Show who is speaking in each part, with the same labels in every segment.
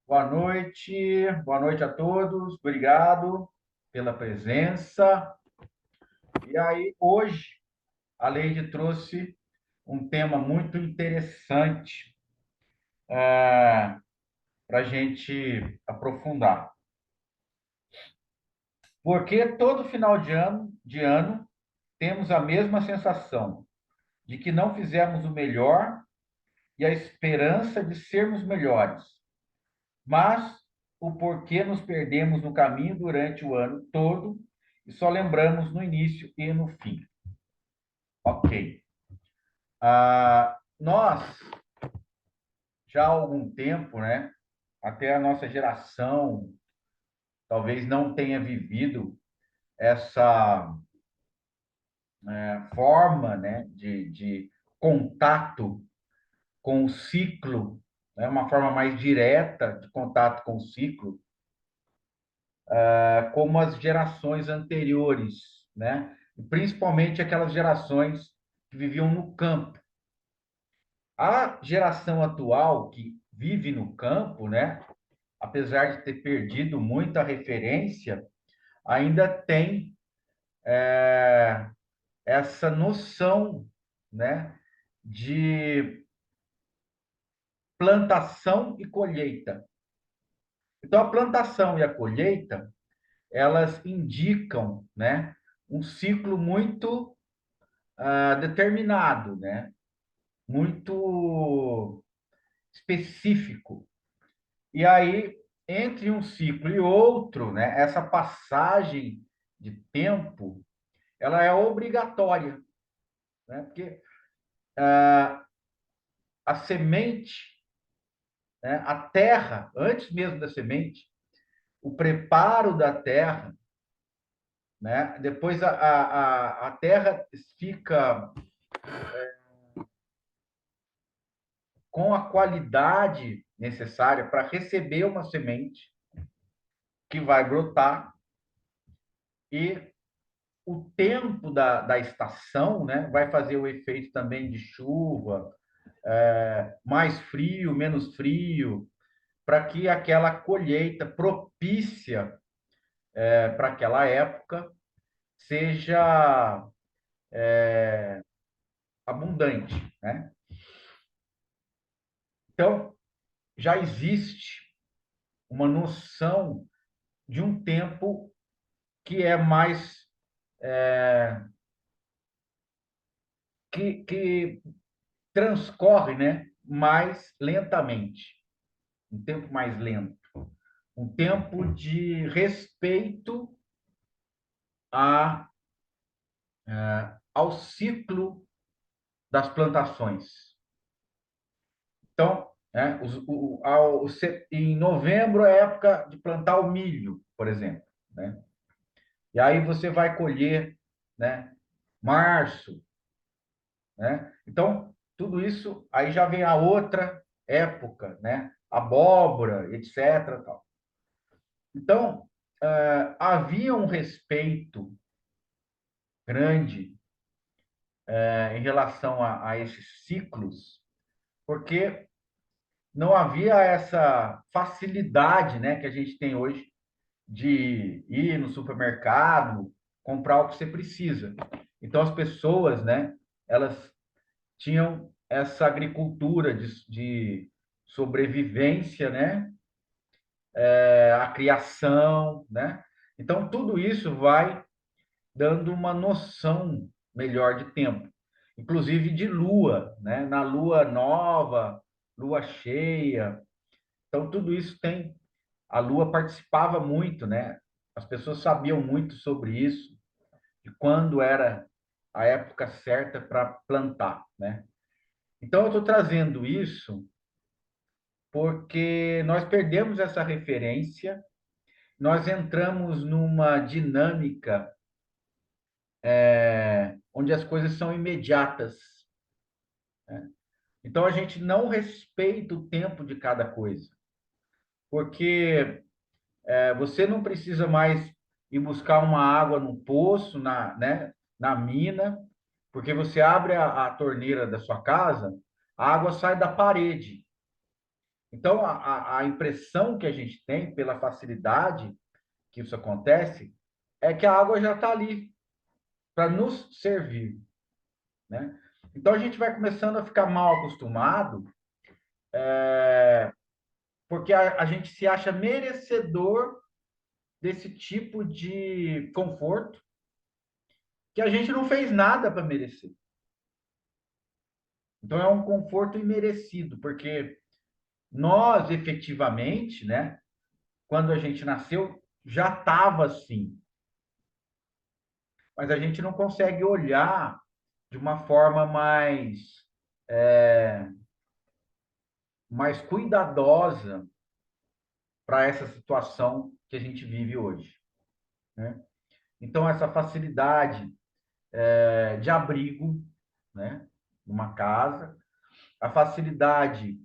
Speaker 1: Boa noite a todos, obrigado pela presença. E aí, hoje, a Leide trouxe um tema muito interessante para a gente aprofundar. Porque todo final de ano temos a mesma sensação de que não fizemos o melhor e a esperança de sermos melhores, mas o porquê nos perdemos no caminho durante o ano todo e só lembramos no início e no fim. Ok. Nós, já há algum tempo, né, até a nossa geração talvez não tenha vivido essa forma, né, de contato com o ciclo, né, uma forma mais direta de contato com o ciclo, como as gerações anteriores, né? Principalmente aquelas gerações que viviam no campo. A geração atual que vive no campo, né? Apesar de ter perdido muita referência, ainda tem essa noção, né? De plantação e colheita. Então, a plantação e a colheita, elas indicam, né? Um ciclo muito determinado, né? Muito específico. E aí, entre um ciclo e outro, né? Essa passagem de tempo, ela é obrigatória, né? Porque a semente, né? A terra, antes mesmo da semente, o preparo da terra, né? Depois a terra fica com a qualidade necessária para receber uma semente que vai brotar e o tempo da estação, né, vai fazer o efeito também de chuva, mais frio, menos frio, para que aquela colheita propícia para aquela época seja abundante, né? Então, já existe uma noção de um tempo que é mais que transcorre, né, mais lentamente, um tempo mais lento, um tempo de respeito a, ao ciclo das plantações. Então, né, em novembro é época de plantar o milho, por exemplo, né? E aí você vai colher, né, março, né? Então, tudo isso aí já vem a outra época, né? Abóbora, etc. Tal. Então, havia um respeito grande em relação a esses ciclos, porque não havia essa facilidade, né, que a gente tem hoje de ir no supermercado, comprar o que você precisa. Então, as pessoas, né, elas tinham essa agricultura de sobrevivência, né, a criação, né? Então, tudo isso vai dando uma noção melhor de tempo, inclusive de lua, né? Na lua nova, lua cheia. Então, tudo isso tem. A lua participava muito, né? As pessoas sabiam muito sobre isso, de quando era a época certa para plantar, né? Então, eu estou trazendo isso porque nós perdemos essa referência, nós entramos numa dinâmica onde as coisas são imediatas. Então a gente não respeita o tempo de cada coisa, porque você não precisa mais ir buscar uma água no poço, né, na mina, porque você abre a torneira da sua casa, a água sai da parede. Então, a impressão que a gente tem pela facilidade que isso acontece é que a água já está ali para nos servir, né? Então, a gente vai começando a ficar mal acostumado, porque a gente se acha merecedor desse tipo de conforto que a gente não fez nada para merecer. Então, é um conforto imerecido, porque nós, efetivamente, né, quando a gente nasceu, já estava assim. Mas a gente não consegue olhar de uma forma mais cuidadosa para essa situação que a gente vive hoje, né? Então, essa facilidade de abrigo, né, numa casa, a facilidade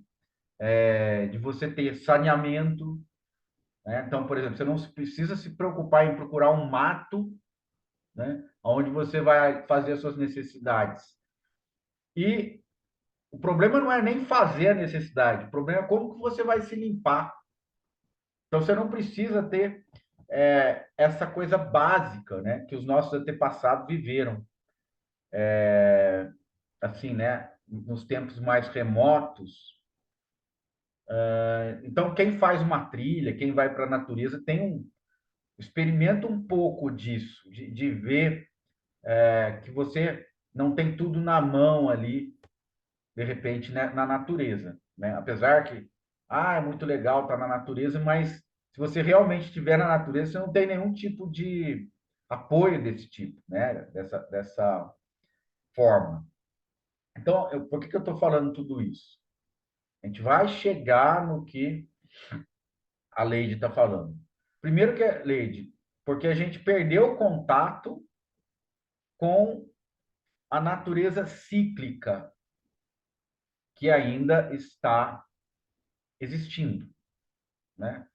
Speaker 1: de você ter saneamento, né? Então, por exemplo, você não precisa se preocupar em procurar um mato, né, onde você vai fazer as suas necessidades. E o problema não é nem fazer a necessidade, o problema é como que você vai se limpar. Então, você não precisa ter essa coisa básica, né, que os nossos antepassados viveram, assim, né, nos tempos mais remotos. Então, quem faz uma trilha, quem vai para a natureza, experimenta um pouco disso, de ver que você não tem tudo na mão ali, de repente, né, na natureza, né? Apesar que, é muito legal estar na natureza, mas se você realmente estiver na natureza, você não tem nenhum tipo de apoio desse tipo, né? Dessa forma. Então, por que eu estou falando tudo isso? A gente vai chegar no que a Leide está falando. Primeiro que é, Leide, porque a gente perdeu o contato com a natureza cíclica que ainda está existindo, né?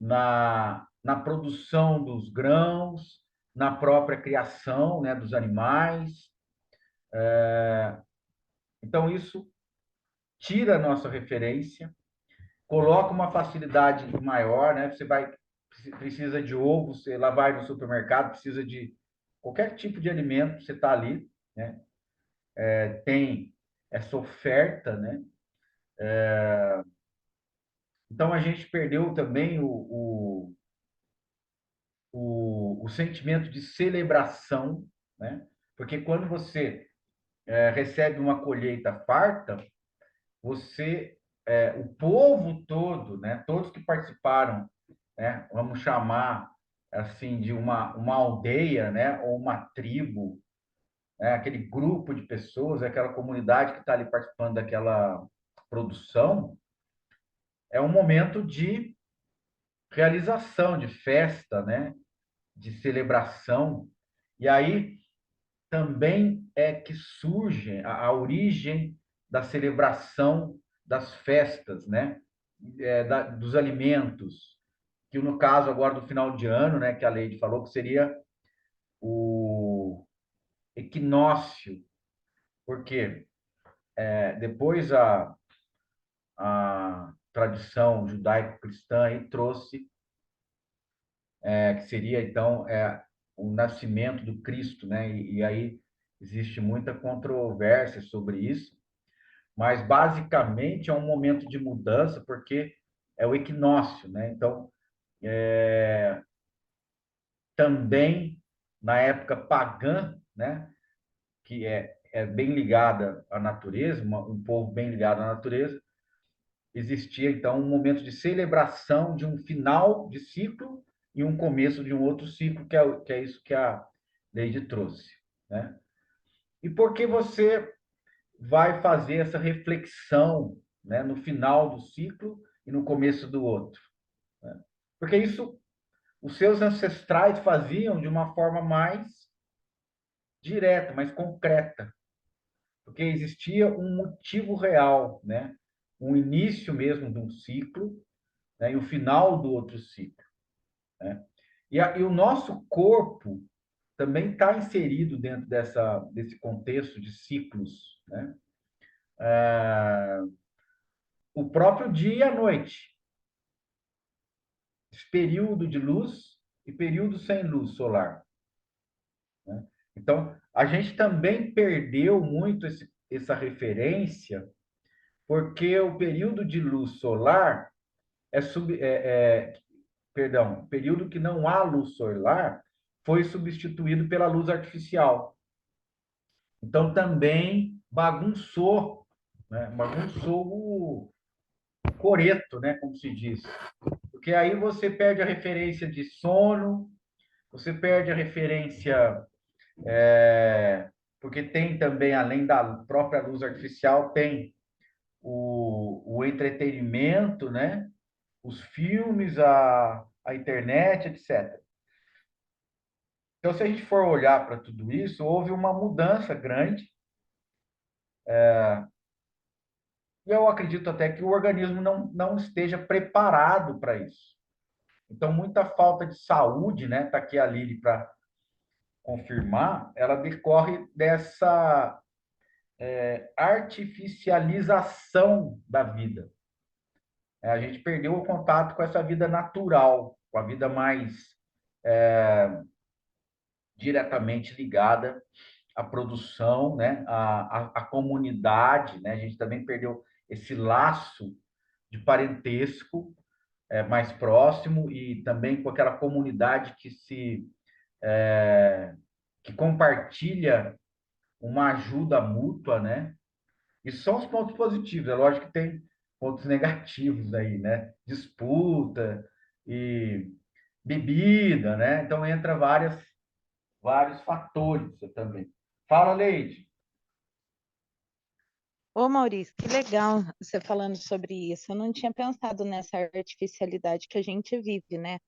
Speaker 1: Na produção dos grãos, na própria criação, né, dos animais. Então, isso tira a nossa referência, coloca uma facilidade maior, né? Precisa de ovo, você lá vai no supermercado, precisa de qualquer tipo de alimento, você está ali, né? Tem essa oferta, né? Então, a gente perdeu também o sentimento de celebração, né? Porque quando você recebe uma colheita farta, o povo todo, né? Todos que participaram, né? Vamos chamar assim de uma aldeia, né? Ou uma tribo, né? Aquele grupo de pessoas, aquela comunidade que está ali participando daquela produção, é um momento de realização, de festa, né? De celebração. E aí também é que surge a origem da celebração das festas, né? Dos alimentos, que no caso agora do final de ano, né, que a Leide falou, que seria o equinócio, porque depois a tradição judaico-cristã aí trouxe, que seria então o nascimento do Cristo, né? E aí existe muita controvérsia sobre isso, mas basicamente é um momento de mudança, porque é o equinócio, né? Então, também na época pagã, né? Que é bem ligada à natureza, um povo bem ligado à natureza, existia então um momento de celebração de um final de ciclo e um começo de um outro ciclo, que é isso que a Leide trouxe, né? E por que você vai fazer essa reflexão, né, no final do ciclo e no começo do outro, né? Porque isso os seus ancestrais faziam de uma forma mais direta, mais concreta, porque existia um motivo real, né? Um início mesmo de um ciclo, né? E o final do outro ciclo, né? E o nosso corpo também está inserido dentro desse contexto de ciclos, né? o próprio dia e a noite, esse período de luz e período sem luz solar, né? Então, a gente também perdeu muito essa referência, porque o período de luz solar perdão, período que não há luz solar foi substituído pela luz artificial. Então, também bagunçou, né? Bagunçou o coreto, né? Como se diz. Porque aí você perde a referência de sono, você perde a referência, porque tem também, além da própria luz artificial, tem o entretenimento, né? Os filmes, a internet, etc. Então, se a gente for olhar para tudo isso, houve uma mudança grande, e eu acredito até que o organismo não esteja preparado para isso. Então, muita falta de saúde, né? Está aqui a Lili para confirmar, ela decorre dessa artificialização da vida. A gente perdeu o contato com essa vida natural, com a vida mais diretamente ligada à produção, né? À comunidade, né? A gente também perdeu esse laço de parentesco mais próximo e também com aquela comunidade que compartilha uma ajuda mútua, né? Isso são os pontos positivos. É lógico que tem pontos negativos aí, né? Disputa e bebida, né? Então entra vários fatores também. Fala, Leite.
Speaker 2: Ô, Maurício, que legal você falando sobre isso. Eu não tinha pensado nessa artificialidade que a gente vive, né?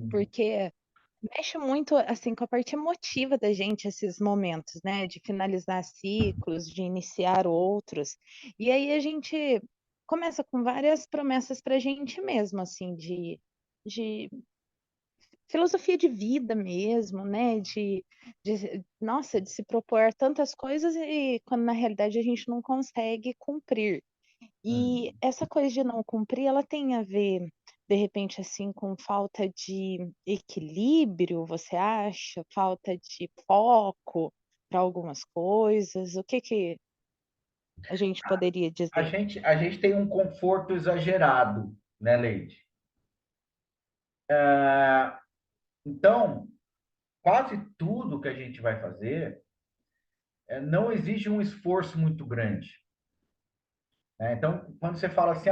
Speaker 2: Porque mexe muito assim com a parte emotiva da gente esses momentos, né? De finalizar ciclos, de iniciar outros. E aí a gente começa com várias promessas para a gente mesmo, assim, de filosofia de vida mesmo, né? Nossa, de se propor tantas coisas e quando na realidade a gente não consegue cumprir. E
Speaker 1: Hum.
Speaker 2: essa coisa de não cumprir, ela tem a ver, de repente, assim, com falta de equilíbrio, você acha? Falta de foco para algumas coisas? O que que a gente poderia
Speaker 1: A
Speaker 2: dizer?
Speaker 1: gente, a gente tem um conforto exagerado, né, Leite? Então, quase tudo que a gente vai fazer não exige um esforço muito grande, né? Então, quando você fala assim,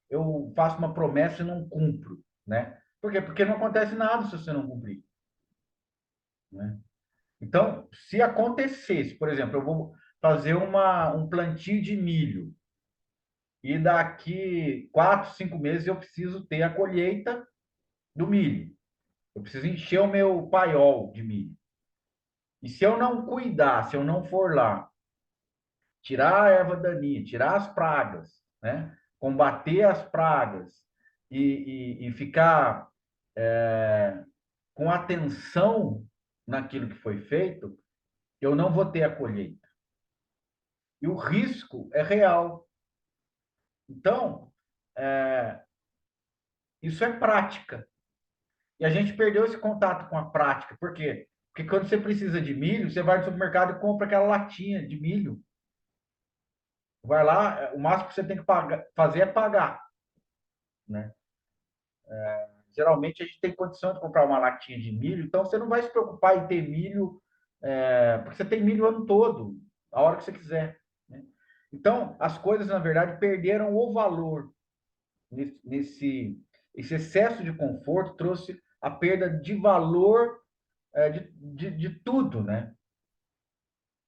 Speaker 1: eu faço uma promessa e não cumpro, né? Por quê? Porque não acontece nada se você não cumprir, né? Então, se acontecesse, por exemplo, eu vou fazer um plantio de milho e daqui 4, 5 meses eu preciso ter a colheita do milho. Eu preciso encher o meu paiol de milho. E se eu não cuidar, se eu não for lá, tirar a erva daninha, tirar as pragas, né? Combater as pragas e ficar com atenção naquilo que foi feito, eu não vou ter a colheita. E o risco é real. Então, isso é prática. E a gente perdeu esse contato com a prática. Por quê? Porque quando você precisa de milho, você vai no supermercado e compra aquela latinha de milho. Vai lá, o máximo que você tem que fazer é pagar, né? Geralmente a gente tem condição de comprar uma latinha de milho, então você não vai se preocupar em ter milho, porque você tem milho o ano todo, a hora que você quiser, né? Então, as coisas, na verdade, perderam o valor esse excesso de conforto trouxe a perda de valor de tudo, né?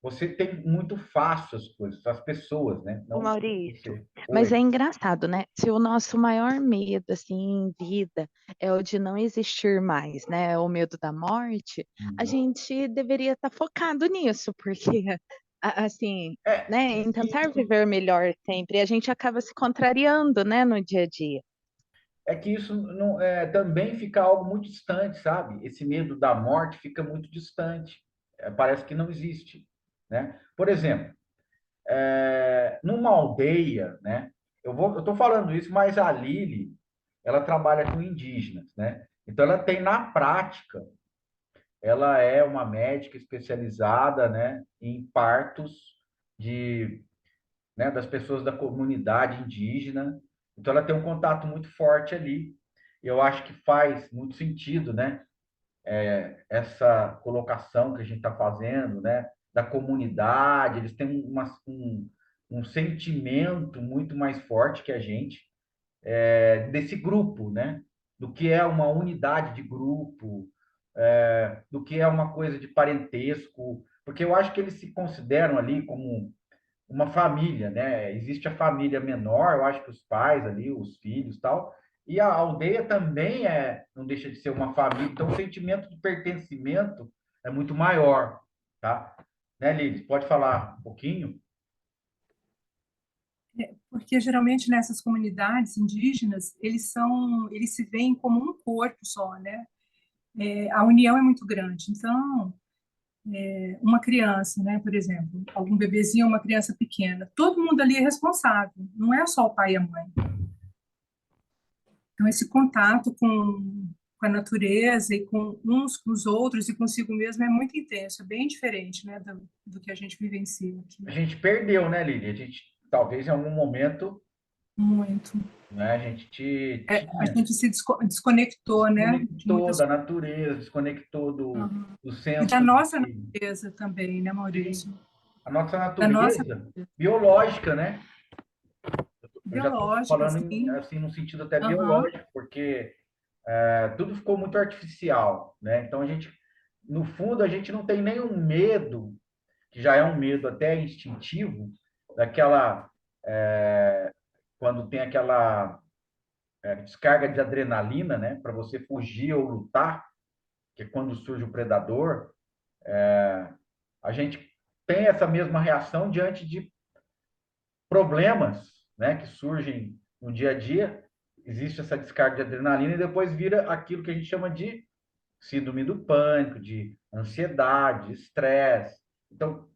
Speaker 1: Você tem muito fácil as coisas, as pessoas, né?
Speaker 2: Ô,
Speaker 1: Não
Speaker 2: Maurício,
Speaker 1: você.
Speaker 2: mas é
Speaker 1: Oi.
Speaker 2: engraçado, né? Se o nosso maior medo, assim, em vida é o de não existir mais, né? O medo da morte, a
Speaker 1: Uhum.
Speaker 2: gente deveria estar focado nisso, porque, assim,
Speaker 1: É,
Speaker 2: né, em tentar viver melhor sempre, a gente acaba se contrariando, né, no dia a dia.
Speaker 1: é que isso não, também fica algo muito distante, sabe? Esse medo da morte fica muito distante. Parece que não existe, né? Por exemplo, numa aldeia, né? eu estou falando isso, mas a Lili, ela trabalha com indígenas, né? Então, ela tem na prática, ela é uma médica especializada, né, em partos de, né, das pessoas da comunidade indígena. Então, ela tem um contato muito forte ali. Eu acho que faz muito sentido, né, essa colocação que a gente está fazendo, né, da comunidade. Eles têm um sentimento muito mais forte que a gente, desse grupo, né? Do que é uma unidade de grupo, do que é uma coisa de parentesco, porque eu acho que eles se consideram ali como uma família, né? Existe a família menor, eu acho que os pais ali, os filhos, tal, e a aldeia também não deixa de ser uma família, então o sentimento de pertencimento é muito maior, tá? Né, Lilis? Pode falar um pouquinho?
Speaker 3: Porque geralmente nessas comunidades indígenas, eles se veem como um corpo só, né? A união é muito grande. Então, uma criança, né, por exemplo, algum bebezinho, uma criança pequena, todo mundo ali é responsável, não é só o pai e a mãe. Então, esse contato com a natureza e com uns com os outros e consigo mesmo é muito intenso, é bem diferente, né, do que a gente vivencia
Speaker 1: A
Speaker 3: aqui.
Speaker 1: gente perdeu, né, Lili? A gente, talvez em algum momento,
Speaker 3: Muito.
Speaker 1: né, a gente
Speaker 3: A
Speaker 1: tinha
Speaker 3: gente se desconectou, né, de
Speaker 1: desconectou
Speaker 3: muitas
Speaker 1: da
Speaker 3: coisas.
Speaker 1: natureza, desconectou
Speaker 3: Uhum.
Speaker 1: do
Speaker 3: E da
Speaker 1: senso
Speaker 3: nossa
Speaker 1: de,
Speaker 3: natureza também, né,
Speaker 1: sim,
Speaker 3: Maurício?
Speaker 1: a nossa
Speaker 3: Da nossa
Speaker 1: natureza biológica, né? Eu já estou
Speaker 3: biológica,
Speaker 1: falando
Speaker 3: assim.
Speaker 1: assim no sentido até
Speaker 3: Aham.
Speaker 1: biológico, porque tudo ficou muito artificial, né? Então a gente, no fundo, a gente não tem nenhum medo, que já é um medo até instintivo, daquela quando tem aquela descarga de adrenalina, né? Para você fugir ou lutar, que é quando surge o predador, a gente tem essa mesma reação diante de problemas, né, que surgem no dia a dia. Existe essa descarga de adrenalina e depois vira aquilo que a gente chama de síndrome do pânico, de ansiedade, estresse. Então,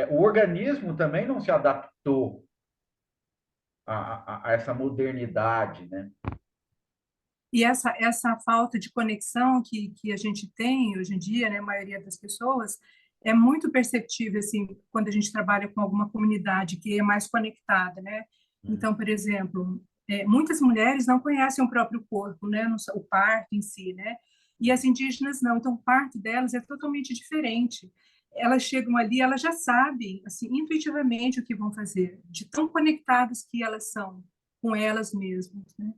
Speaker 1: o organismo também não se adaptou a essa modernidade, né?
Speaker 3: E essa falta de conexão que a gente tem hoje em dia, né, a maioria das pessoas, é muito perceptível, assim, quando a gente trabalha com alguma comunidade que é mais conectada, né? Então, por exemplo, muitas mulheres não conhecem o próprio corpo, né, o parto em si, né? E as indígenas não, então o parto delas é totalmente diferente. Elas chegam ali, elas já sabem, assim, intuitivamente o que vão fazer, de tão conectadas que elas são com elas mesmas, né?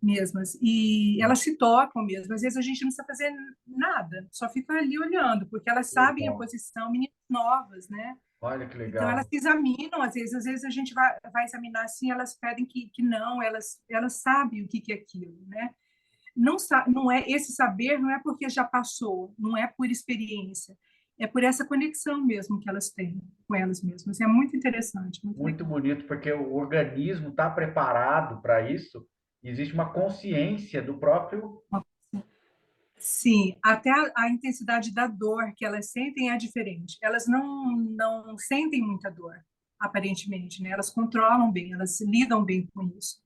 Speaker 3: Mesmas. E elas se tocam mesmo. Às vezes a gente não precisa fazer nada, só fica ali olhando, porque elas sabem a
Speaker 1: Legal.
Speaker 3: posição, meninas novas, né?
Speaker 1: Olha que
Speaker 3: Então elas
Speaker 1: legal.
Speaker 3: se examinam, às vezes a gente vai examinar assim, elas pedem que não, elas sabem o que é aquilo, né? Não, não é esse saber, não é porque já passou, não é por experiência, é por essa conexão mesmo que elas têm com elas mesmas. É muito interessante, muito
Speaker 1: Muito
Speaker 3: legal.
Speaker 1: bonito, porque o organismo está preparado para isso. Existe uma consciência do próprio.
Speaker 3: Sim, até a intensidade da dor que elas sentem é diferente. Elas não sentem muita dor, aparentemente, né? Elas controlam bem, elas lidam bem com isso.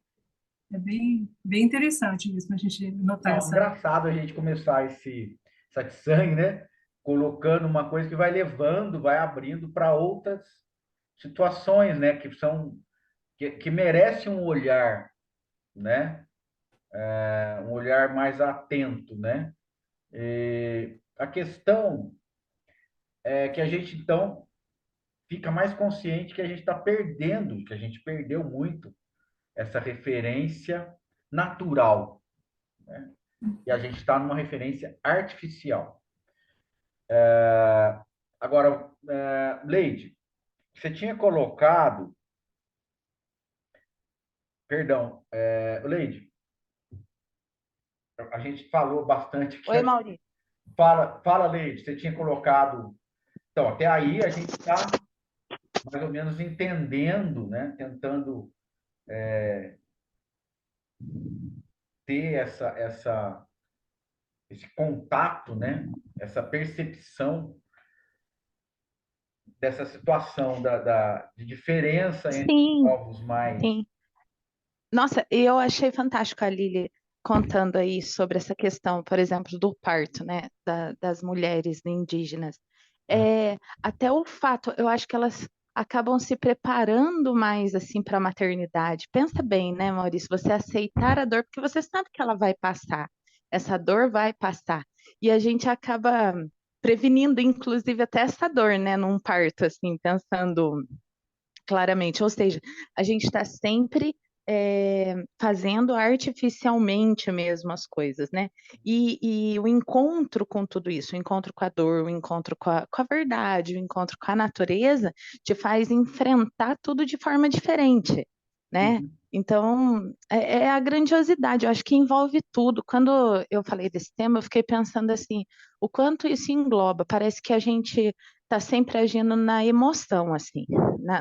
Speaker 3: É bem interessante mesmo a gente notar
Speaker 1: Não,
Speaker 3: essa.
Speaker 1: engraçado a gente começar esse satsang, né? Colocando uma coisa que vai levando, vai abrindo para outras situações, né? Que são que merece um olhar, né? Um olhar mais atento, né? E a questão é que a gente então fica mais consciente que a gente está perdendo, que a gente perdeu muito essa referência natural, né? E a gente está numa referência artificial. Agora, Leide, você tinha colocado, perdão, Leide, a gente falou bastante
Speaker 2: Oi,
Speaker 1: aqui.
Speaker 2: Maurício.
Speaker 1: Fala, Leide, você tinha colocado. Então, até aí a gente está mais ou menos entendendo, né? Tentando ter esse contato, né? Essa percepção dessa situação de diferença entre
Speaker 2: Sim,
Speaker 1: povos mais
Speaker 2: sim. Nossa, eu achei fantástico a Lili contando aí sobre essa questão, por exemplo, do parto, né, das mulheres indígenas. Até o fato, eu acho que elas acabam se preparando mais assim para a maternidade. Pensa bem, né, Maurício? Você aceitar a dor, porque você sabe que ela vai passar. Essa dor vai passar. E a gente acaba prevenindo, inclusive, até essa dor, né, num parto, assim, pensando claramente. Ou seja, a gente está sempre fazendo artificialmente mesmo as coisas, né? E o encontro com tudo isso, o encontro com a dor, o encontro com a verdade, o encontro com a natureza, te faz enfrentar tudo de forma diferente, né?
Speaker 1: Uhum.
Speaker 2: Então, é a grandiosidade, eu acho que envolve tudo. Quando eu falei desse tema, eu fiquei pensando assim, o quanto isso engloba. Parece que a gente está sempre agindo na emoção, assim,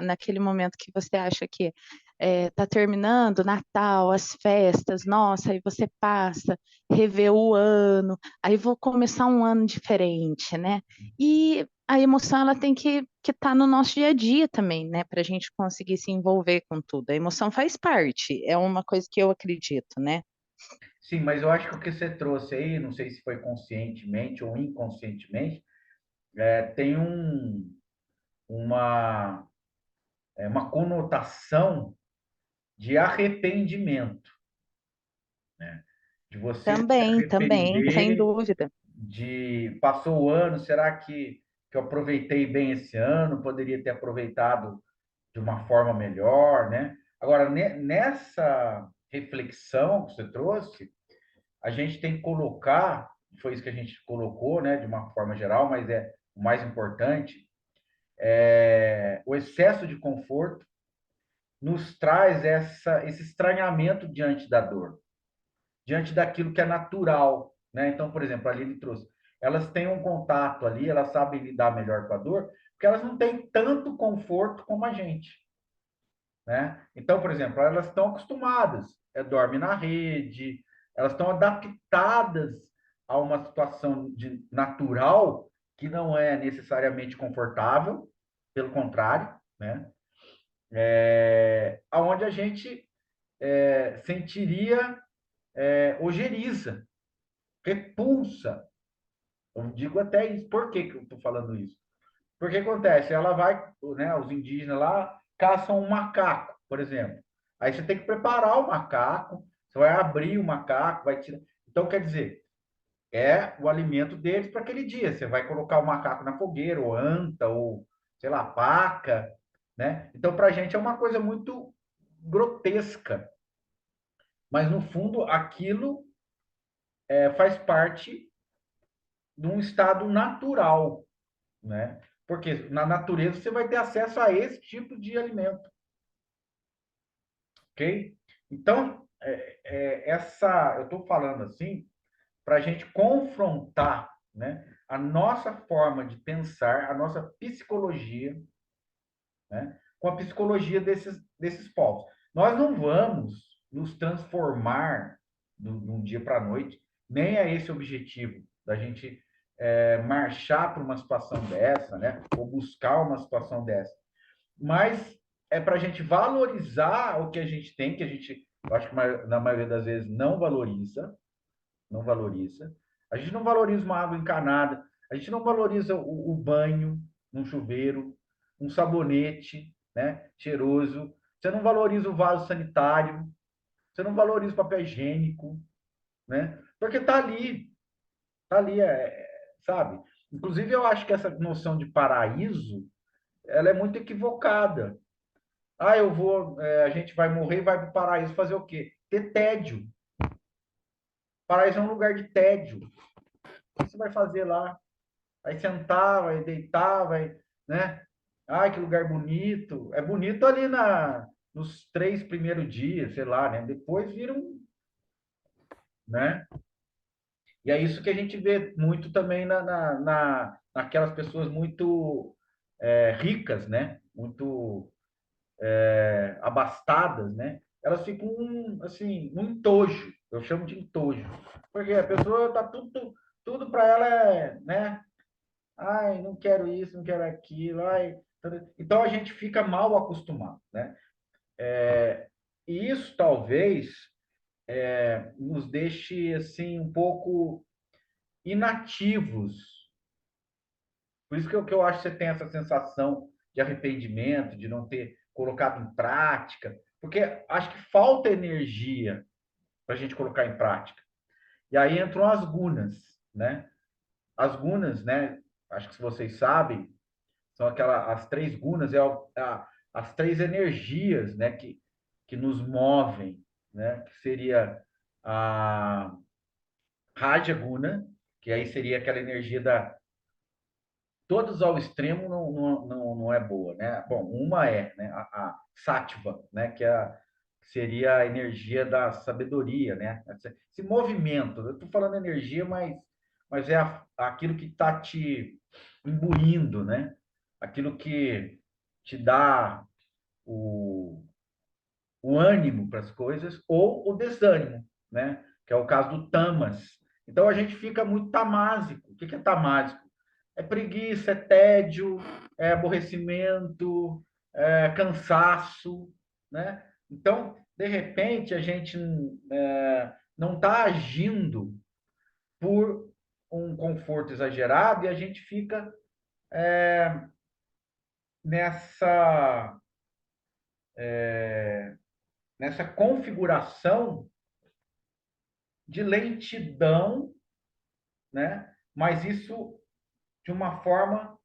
Speaker 2: naquele momento que você acha que está terminando, Natal, as festas, nossa, aí você passa, revê o ano, aí vou começar um ano diferente, né? E a emoção ela tem que estar no nosso dia a dia também, né? Para a gente conseguir se envolver com tudo. A emoção faz parte, é uma coisa que eu acredito, né?
Speaker 1: Sim, mas eu acho que o que você trouxe aí, não sei se foi conscientemente ou inconscientemente, tem uma, uma conotação de arrependimento, né? De você se
Speaker 2: Também, sem
Speaker 1: arrepender,
Speaker 2: dúvida.
Speaker 1: de passou o ano, será que eu aproveitei bem esse ano? Poderia ter aproveitado de uma forma melhor, né? Agora, nessa reflexão que você trouxe, a gente tem que colocar, foi isso que a gente colocou, né, de uma forma geral, mas é o mais importante, o excesso de conforto nos traz esse estranhamento diante da dor, diante daquilo que é natural, né? Então, por exemplo, ali ele trouxe, elas têm um contato ali, elas sabem lidar melhor com a dor, porque elas não têm tanto conforto como a gente, né? Então, por exemplo, elas estão acostumadas, dorme na rede, elas estão adaptadas a uma situação natural que não é necessariamente confortável, pelo contrário, né? Aonde a gente sentiria ojeriza, repulsa. Eu digo até isso. Por que eu estou falando isso? Porque acontece, ela vai, né, os indígenas lá caçam um macaco, por exemplo. Aí você tem que preparar o macaco, você vai abrir o macaco, vai tirar. Então, quer dizer, é o alimento deles para aquele dia. Você vai colocar o macaco na fogueira, ou anta, ou, sei lá, paca, né? Então, para a gente é uma coisa muito grotesca. Mas, no fundo, aquilo faz parte de um estado natural, né? Porque na natureza você vai ter acesso a esse tipo de alimento, ok? Então, eu estou falando assim para a gente confrontar, né, a nossa forma de pensar, a nossa psicologia, né, com a psicologia desses povos. Nós não vamos nos transformar de um dia para a noite, nem é esse o objetivo da gente marchar para uma situação dessa, né, ou buscar uma situação dessa. Mas é para a gente valorizar o que a gente tem, que a gente, eu acho que na maioria das vezes não valoriza, não valoriza. A gente não valoriza uma água encanada, a gente não valoriza o banho, um chuveiro, um sabonete, né, cheiroso. Você não valoriza o vaso sanitário, você não valoriza o papel higiênico, né? Porque tá ali, sabe? Inclusive, eu acho que essa noção de paraíso, ela é muito equivocada. Ah, a gente vai morrer e vai para o paraíso fazer o quê? Ter tédio. Paraíso é um lugar de tédio. O que você vai fazer lá? Vai sentar, vai deitar, vai, né? Ai, que lugar bonito. É bonito ali nos 3 primeiros dias, sei lá, né? Depois vira né? E é isso que a gente vê muito também naquelas pessoas muito ricas, né? Muito abastadas, né? Elas ficam, assim, um entojo. Eu chamo de entojo. Porque a pessoa tá tudo para ela, né? Ai, não quero isso, não quero aquilo. Ai. Então a gente fica mal acostumado, né? E isso talvez nos deixe assim um pouco inativos. Por isso que eu acho que você tem essa sensação de arrependimento, de não ter colocado em prática, porque acho que falta energia para a gente colocar em prática. E aí entram as gunas, né? As gunas, né? Acho que se vocês sabem, são as três gunas, as três energias, né? Que nos movem, né? Que seria a Raja Guna, que aí seria aquela energia da todos ao extremo não é boa, né? Bom, uma é, né? A Sattva, né? Seria a energia da sabedoria, né? Esse movimento. Eu estou falando energia, mas é aquilo que está te imbuindo, né? Aquilo que te dá o, o ânimo para as coisas ou o desânimo, né? Que é o caso do tamas. Então a gente fica muito tamásico. O que é tamásico? É preguiça, é tédio, é aborrecimento, é cansaço, né? Então, de repente, a gente não está agindo por um conforto exagerado e a gente fica nessa, nessa configuração de lentidão, né? Mas isso de uma forma,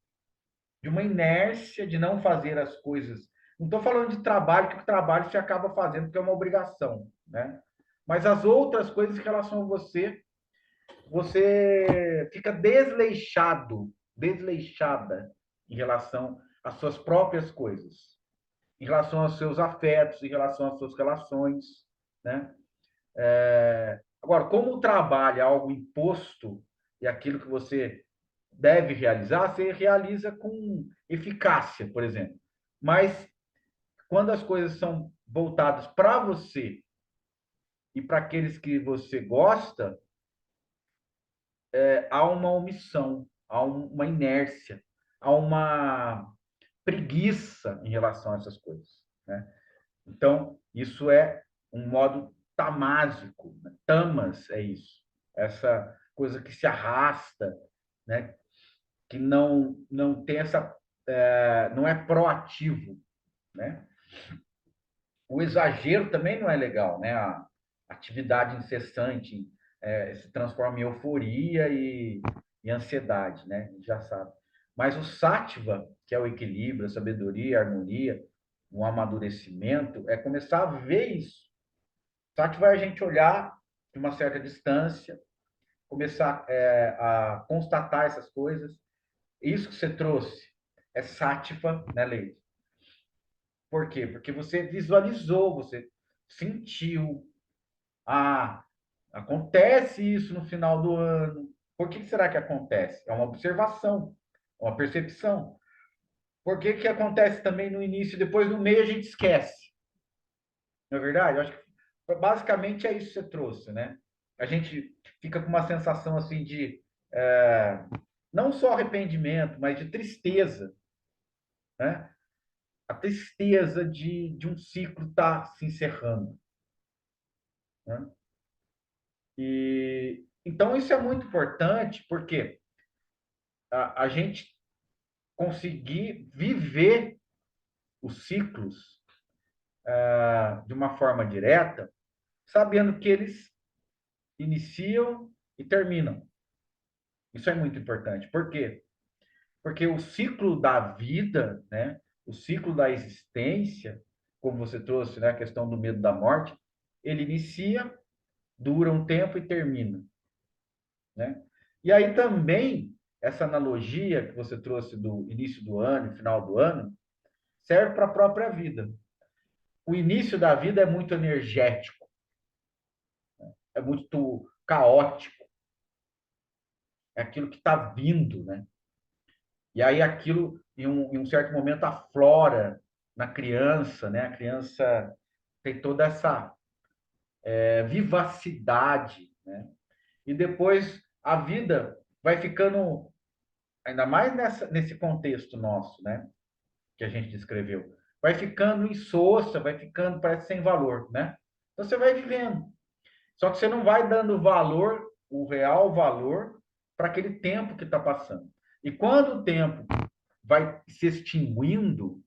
Speaker 1: de uma inércia de não fazer as coisas. Não estou falando de trabalho, que o trabalho você acaba fazendo porque é uma obrigação, né? Mas as outras coisas em relação a você, você fica desleixada em relação às suas próprias coisas, em relação aos seus afetos, em relação às suas relações, né? Agora, como o trabalho é algo imposto e aquilo que você deve realizar, você realiza com eficácia, por exemplo. Mas quando as coisas são voltadas para você e para aqueles que você gosta, há uma omissão, há uma inércia, há uma preguiça em relação a essas coisas, né? Então, isso é um modo tamásico, né? Tamas é isso, essa coisa que se arrasta, né? Que não tem essa, não é proativo, né? O exagero também não é legal, né? A atividade incessante se transforma em euforia e ansiedade, né? A gente já sabe. Mas o sattva, que é o equilíbrio, a sabedoria, a harmonia, o amadurecimento, é começar a ver isso. Sattva é a gente olhar de uma certa distância, começar a constatar essas coisas. Isso que você trouxe é sattva, né, Leite? Por quê? Porque você visualizou, você sentiu. Ah, acontece isso no final do ano. Por que será que acontece? É uma observação, uma percepção. Por que acontece também no início e depois no meio a gente esquece? Não é verdade? Eu acho que basicamente é isso que você trouxe, né? A gente fica com uma sensação assim de não só arrependimento, mas de tristeza, né? A tristeza de um ciclo estar se encerrando, né? E então isso é muito importante porque a gente conseguir viver os ciclos de uma forma direta, sabendo que eles iniciam e terminam. Isso é muito importante. Por quê? Porque o ciclo da vida, né, o ciclo da existência, como você trouxe, né, a questão do medo da morte, ele inicia, dura um tempo e termina, né? E aí também essa analogia que você trouxe do início do ano e final do ano serve para a própria vida. O início da vida é muito energético, é muito caótico, é aquilo que está vindo, né? E aí aquilo, em um certo momento, aflora na criança, né? A criança tem toda essa vivacidade, né? E depois a vida vai ficando, ainda mais nesse contexto nosso, né? Que a gente descreveu, vai ficando insossa, vai ficando, parece sem valor, né? Então você vai vivendo. Só que você não vai dando valor, o real valor, para aquele tempo que está passando. E quando o tempo vai se extinguindo,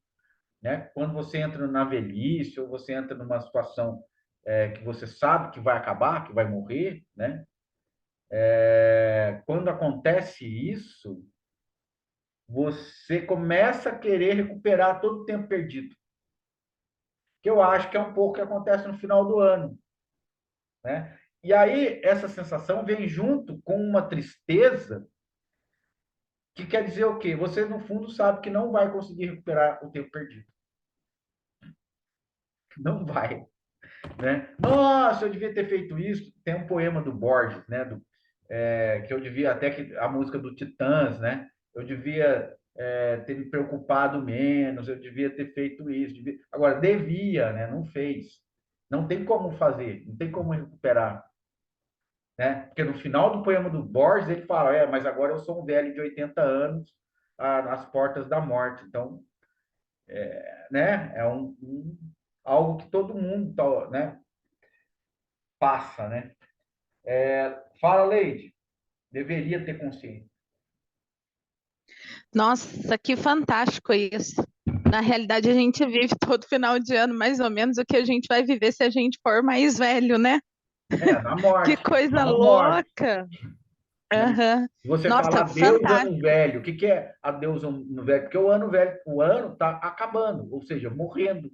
Speaker 1: né? Quando você entra na velhice, ou você entra numa situação que você sabe que vai acabar, que vai morrer, né? Quando acontece isso, você começa a querer recuperar todo o tempo perdido. Que eu acho que é um pouco o que acontece no final do ano, né? E aí, essa sensação vem junto com uma tristeza que quer dizer o quê? Você, no fundo, sabe que não vai conseguir recuperar o tempo perdido. Não vai, né? Nossa, eu devia ter feito isso. Tem um poema do Borges, né? Que eu devia, até que a música do Titãs, né? Eu devia ter me preocupado menos, eu devia ter feito isso. Agora, devia, né? Não fez. Não tem como fazer, não tem como recuperar. Né? Porque no final do poema do Borges, ele fala, mas agora eu sou um velho de 80 anos às portas da morte. Então, né? É algo que todo mundo tá, né? Passa, né? Fala, Leide. Deveria ter consciência.
Speaker 2: Nossa, que fantástico isso. Na realidade, a gente vive todo final de ano mais ou menos o que a gente vai viver se a gente for mais velho, né?
Speaker 1: Na
Speaker 2: Que
Speaker 1: morte.
Speaker 2: coisa
Speaker 1: Na morte.
Speaker 2: louca.
Speaker 1: Né?
Speaker 2: Aham.
Speaker 1: Se você falar
Speaker 2: Nossa,
Speaker 1: adeus ano
Speaker 2: fantástico.
Speaker 1: velho, o que é adeus ano velho? Porque o ano velho, o ano está acabando, ou seja, morrendo.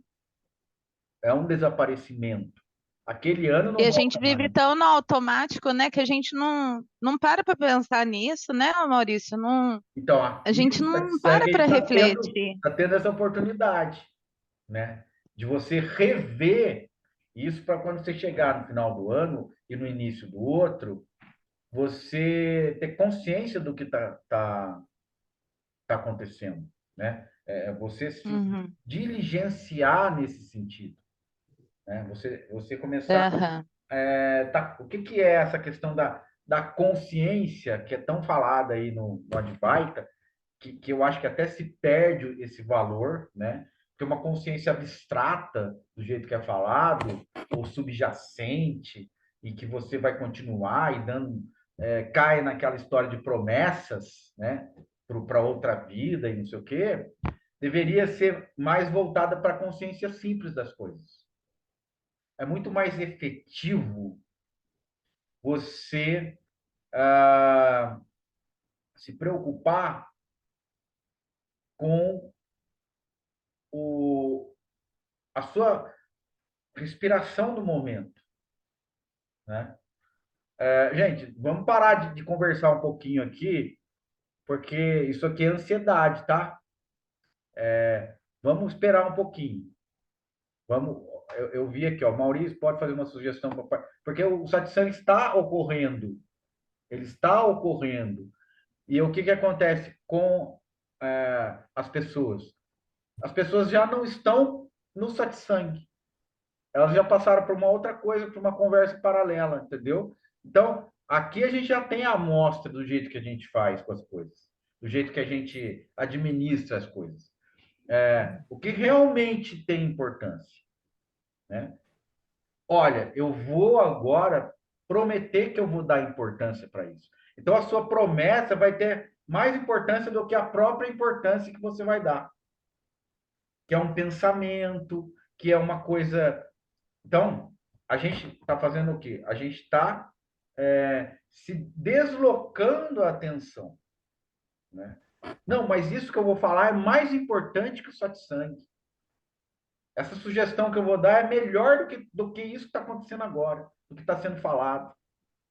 Speaker 1: É um desaparecimento. Aquele ano
Speaker 2: E
Speaker 1: não
Speaker 2: a gente
Speaker 1: volta
Speaker 2: vive
Speaker 1: mais.
Speaker 2: tão no automático, né, que a gente não para pensar nisso, né, Maurício? Não,
Speaker 1: Então,
Speaker 2: a
Speaker 1: aqui
Speaker 2: gente
Speaker 1: o
Speaker 2: não para
Speaker 1: sangue
Speaker 2: para refletir.
Speaker 1: tá tendo essa oportunidade, né? De você rever isso para quando você chegar no final do ano e no início do outro, você ter consciência do que tá acontecendo, né? Você se
Speaker 2: Uhum.
Speaker 1: diligenciar nesse sentido, né? Você começar.
Speaker 2: Aham.
Speaker 1: O que é essa questão da consciência que é tão falada aí no Advaita, que eu acho que até se perde esse valor, né? Que é uma consciência abstrata, do jeito que é falado, ou subjacente, e que você vai continuar e dando, cai naquela história de promessas, né? Para outra vida e não sei o quê, deveria ser mais voltada para a consciência simples das coisas. É muito mais efetivo você se preocupar com a sua respiração do momento, né? Gente, vamos parar de conversar um pouquinho aqui, porque isso aqui é ansiedade, tá? Vamos esperar um pouquinho. Vamos, eu vi aqui, ó, Maurício pode fazer uma sugestão, porque o satsang está ocorrendo, ele está ocorrendo. E o que acontece com as pessoas? As pessoas já não estão no satsang. Elas já passaram por uma outra coisa, por uma conversa paralela, entendeu? Então, aqui a gente já tem a amostra do jeito que a gente faz com as coisas, do jeito que a gente administra as coisas. O que realmente tem importância, né? Olha, eu vou agora prometer que eu vou dar importância para isso. Então, a sua promessa vai ter mais importância do que a própria importância que você vai dar, que é um pensamento, que é uma coisa. Então, a gente está fazendo o quê? A gente está se deslocando a atenção, né? Não, mas isso que eu vou falar é mais importante que o satsang. Essa sugestão que eu vou dar é melhor do que isso que está acontecendo agora, do que está sendo falado,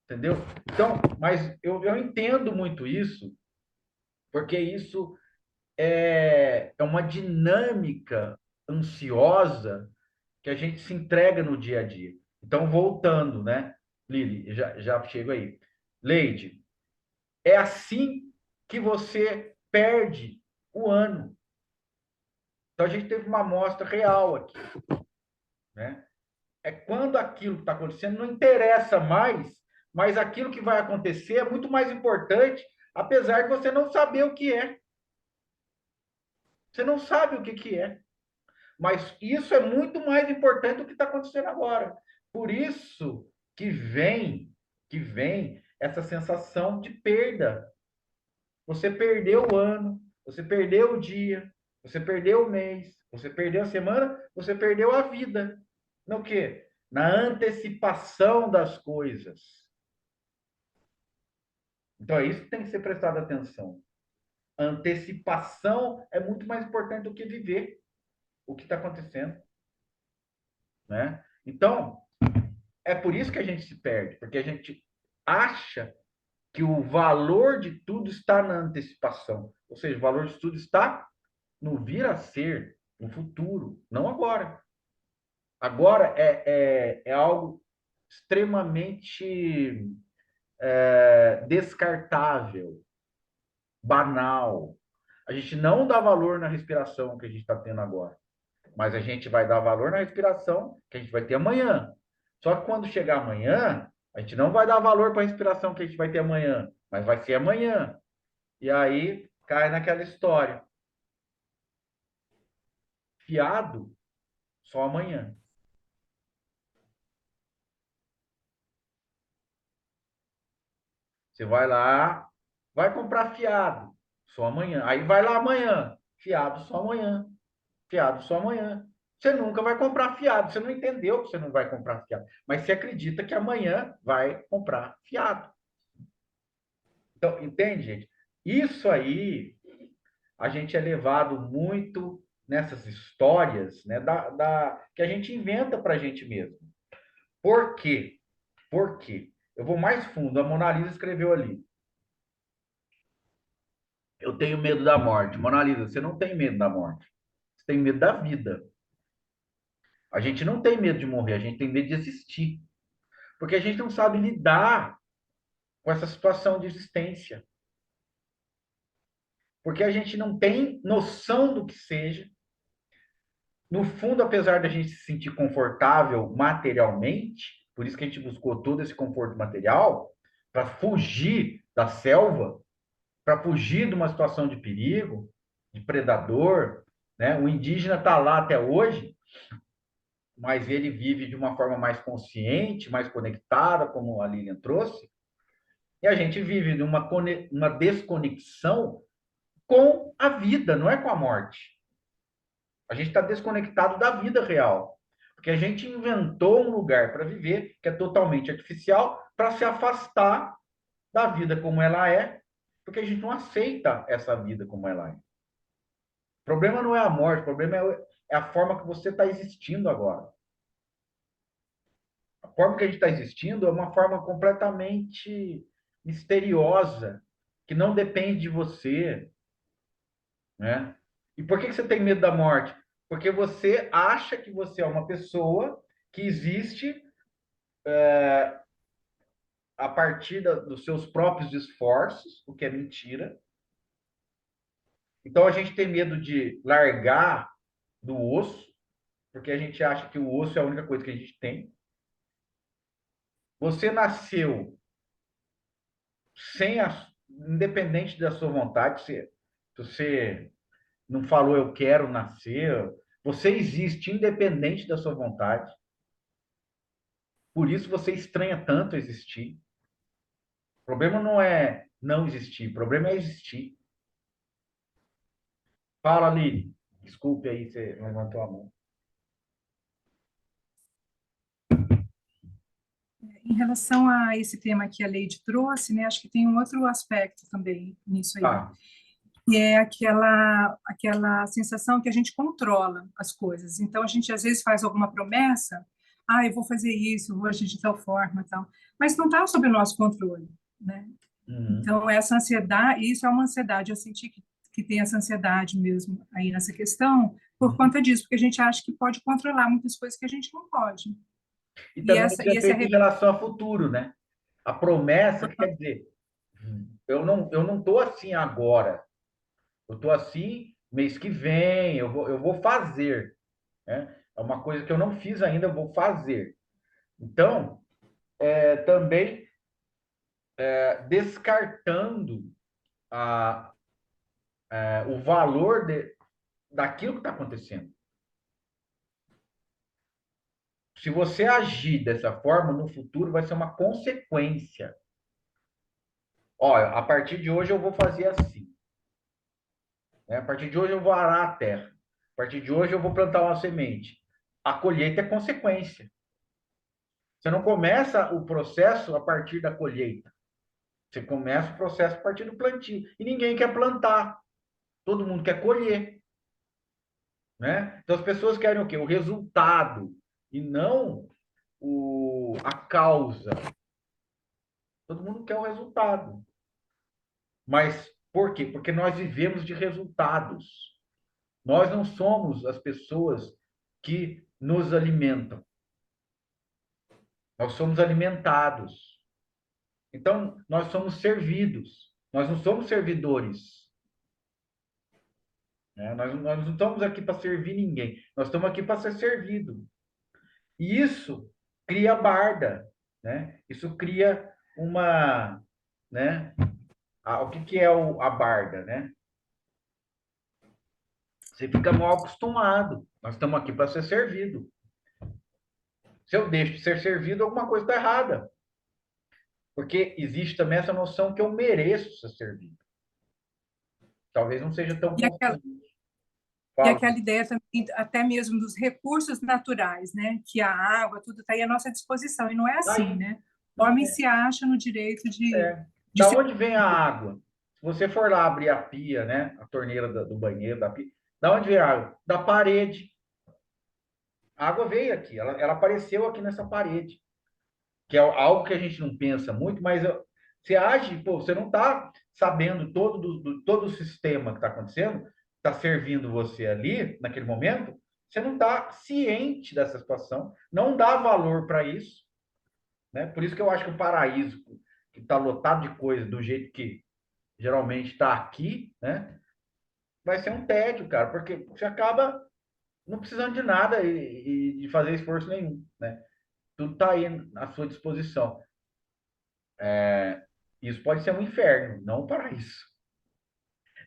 Speaker 1: entendeu? Então, mas eu entendo muito isso, porque isso é uma dinâmica ansiosa que a gente se entrega no dia a dia. Então, voltando, né, Lili, já chego aí. Leide, é assim que você perde o ano. Então, a gente teve uma amostra real aqui, né? É quando aquilo que está acontecendo não interessa mais, mas aquilo que vai acontecer é muito mais importante, apesar de você não saber o que é. Você não sabe o que é. Mas isso é muito mais importante do que está acontecendo agora. Por isso que vem essa sensação de perda. Você perdeu o ano, você perdeu o dia, você perdeu o mês, você perdeu a semana, você perdeu a vida. No quê? Na antecipação das coisas. Então é isso que tem que ser prestado atenção. A antecipação é muito mais importante do que viver o que está acontecendo, né? Então, é por isso que a gente se perde, porque a gente acha que o valor de tudo está na antecipação. Ou seja, o valor de tudo está no vir a ser, no futuro, não agora. Agora é algo extremamente descartável, banal. A gente não dá valor na respiração que a gente está tendo agora, mas a gente vai dar valor na respiração que a gente vai ter amanhã. Só que quando chegar amanhã, a gente não vai dar valor para a respiração que a gente vai ter amanhã, mas vai ser amanhã. E aí cai naquela história. Fiado só amanhã. Você vai lá, vai comprar fiado só amanhã. Aí vai lá amanhã, fiado só amanhã. Fiado só amanhã. Você nunca vai comprar fiado. Você não entendeu que você não vai comprar fiado. Mas você acredita que amanhã vai comprar fiado. Então, entende, gente? Isso aí, a gente é levado muito nessas histórias, né, que a gente inventa para a gente mesmo. Por quê? Por quê? Eu vou mais fundo. A Mona Lisa escreveu ali. Eu tenho medo da morte. Mona Lisa, você não tem medo da morte. Você tem medo da vida. A gente não tem medo de morrer, a gente tem medo de existir. Porque a gente não sabe lidar com essa situação de existência. Porque a gente não tem noção do que seja. No fundo, apesar da gente se sentir confortável materialmente, por isso que a gente buscou todo esse conforto material, para fugir da selva, para fugir de uma situação de perigo, de predador, né? O indígena está lá até hoje, mas ele vive de uma forma mais consciente, mais conectada, como a Lilian trouxe, e a gente vive numa uma desconexão com a vida, não é com a morte. A gente está desconectado da vida real, porque a gente inventou um lugar para viver que é totalmente artificial para se afastar da vida como ela é, porque a gente não aceita essa vida como ela é. O problema não é a morte, o problema é a forma que você está existindo agora. A forma que a gente está existindo é uma forma completamente misteriosa, que não depende de você, né? E por que você tem medo da morte? Porque você acha que você é uma pessoa que existe a partir dos seus próprios esforços, o que é mentira. Então a gente tem medo de largar do osso, porque a gente acha que o osso é a única coisa que a gente tem. Você nasceu sem independente da sua vontade, você não falou eu quero nascer, você existe independente da sua vontade. Por isso você estranha tanto existir. O problema não é não existir, o problema é existir. Fala, Lili. Desculpe aí, você levantou a mão.
Speaker 3: Em relação a esse tema que a Leide trouxe, né, acho que tem um outro aspecto também nisso aí,
Speaker 1: Tá.
Speaker 3: que é aquela sensação que a gente controla as coisas. Então, a gente às vezes faz alguma promessa, eu vou fazer isso, vou agir de tal forma, tal, mas não está sob o nosso controle, né?
Speaker 1: Uhum.
Speaker 3: Então, essa ansiedade, isso é uma ansiedade, eu senti que tem essa ansiedade mesmo aí nessa questão, por conta disso, porque a gente acha que pode controlar muitas coisas que a gente não pode.
Speaker 1: E
Speaker 3: E
Speaker 1: também
Speaker 3: essa,
Speaker 1: isso
Speaker 3: e
Speaker 1: é
Speaker 3: esse
Speaker 1: feito em relação ao futuro, né? A promessa, que quer dizer, eu não estou assim agora. Eu estou assim mês que vem, eu vou fazer, né? É uma coisa que eu não fiz ainda, eu vou fazer. Então, também descartando a, o valor daquilo que está acontecendo. se você agir dessa forma, no futuro vai ser uma consequência. Olha, a partir de hoje eu vou fazer assim, né? A partir de hoje eu vou arar a terra. A partir de hoje eu vou plantar uma semente. A colheita é consequência. Você não começa o processo a partir da colheita. Você começa o processo a partir do plantio. E ninguém quer plantar. Todo mundo quer colher, né? Então as pessoas querem o quê? O resultado e não a causa. Todo mundo quer o resultado. Mas por quê? Porque nós vivemos de resultados. Nós não somos as pessoas que nos alimentam. Nós somos alimentados. Então, nós somos servidos. Nós não somos servidores. Né? Nós não estamos aqui para servir ninguém. Nós estamos aqui para ser servido. E isso cria barda. Né? Isso cria uma... Né? O que é a barda? Né? Você fica mal acostumado. Nós estamos aqui para ser servido. Se eu deixo de ser servido, alguma coisa está errada. Porque existe também essa noção que eu mereço ser servido. Talvez não seja tão consciente.
Speaker 3: E aquela ideia também, até mesmo dos recursos naturais, né? Que a água, tudo está aí à nossa disposição. E não é assim, né? O homem se acha no direito de
Speaker 1: Da onde vem a água? Se você for lá abrir a pia, né? A torneira do banheiro, da pia, da onde vem a água? Da parede. A água veio aqui, ela apareceu aqui nessa parede. Que é algo que a gente não pensa muito, mas você age, pô, você não está sabendo todo o sistema que está acontecendo, está servindo você ali, naquele momento, você não está ciente dessa situação, não dá valor para isso, né? Por isso que eu acho que o paraíso, que está lotado de coisa do jeito que geralmente está aqui, né? Vai ser um tédio, cara, porque você acaba não precisando de nada e de fazer esforço nenhum, né? Tudo está aí à sua disposição. Isso pode ser um inferno, não um paraíso.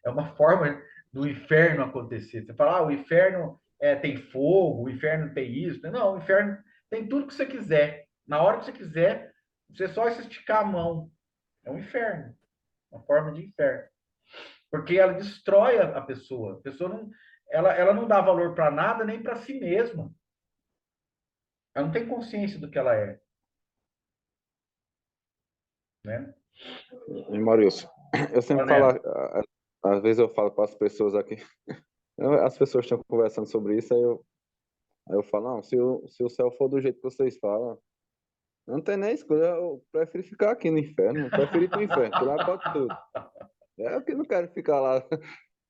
Speaker 1: É uma forma do inferno acontecer. Você fala, o inferno tem fogo, o inferno tem isso. Não, o inferno tem tudo que você quiser. Na hora que você quiser, você só se esticar a mão. É um inferno, uma forma de inferno. Porque ela destrói a pessoa. A pessoa não, ela não dá valor para nada, nem para si mesma. Ela não tem consciência do que ela é. Né?
Speaker 4: E Maurício, eu sempre falo, às vezes eu falo para as pessoas aqui, as pessoas estão conversando sobre isso, aí eu falo, não, se o céu for do jeito que vocês falam, não tem nem escolha, eu prefiro ficar aqui no inferno, eu prefiro ir para o inferno, que lá pode tudo. Eu que não quero ficar lá.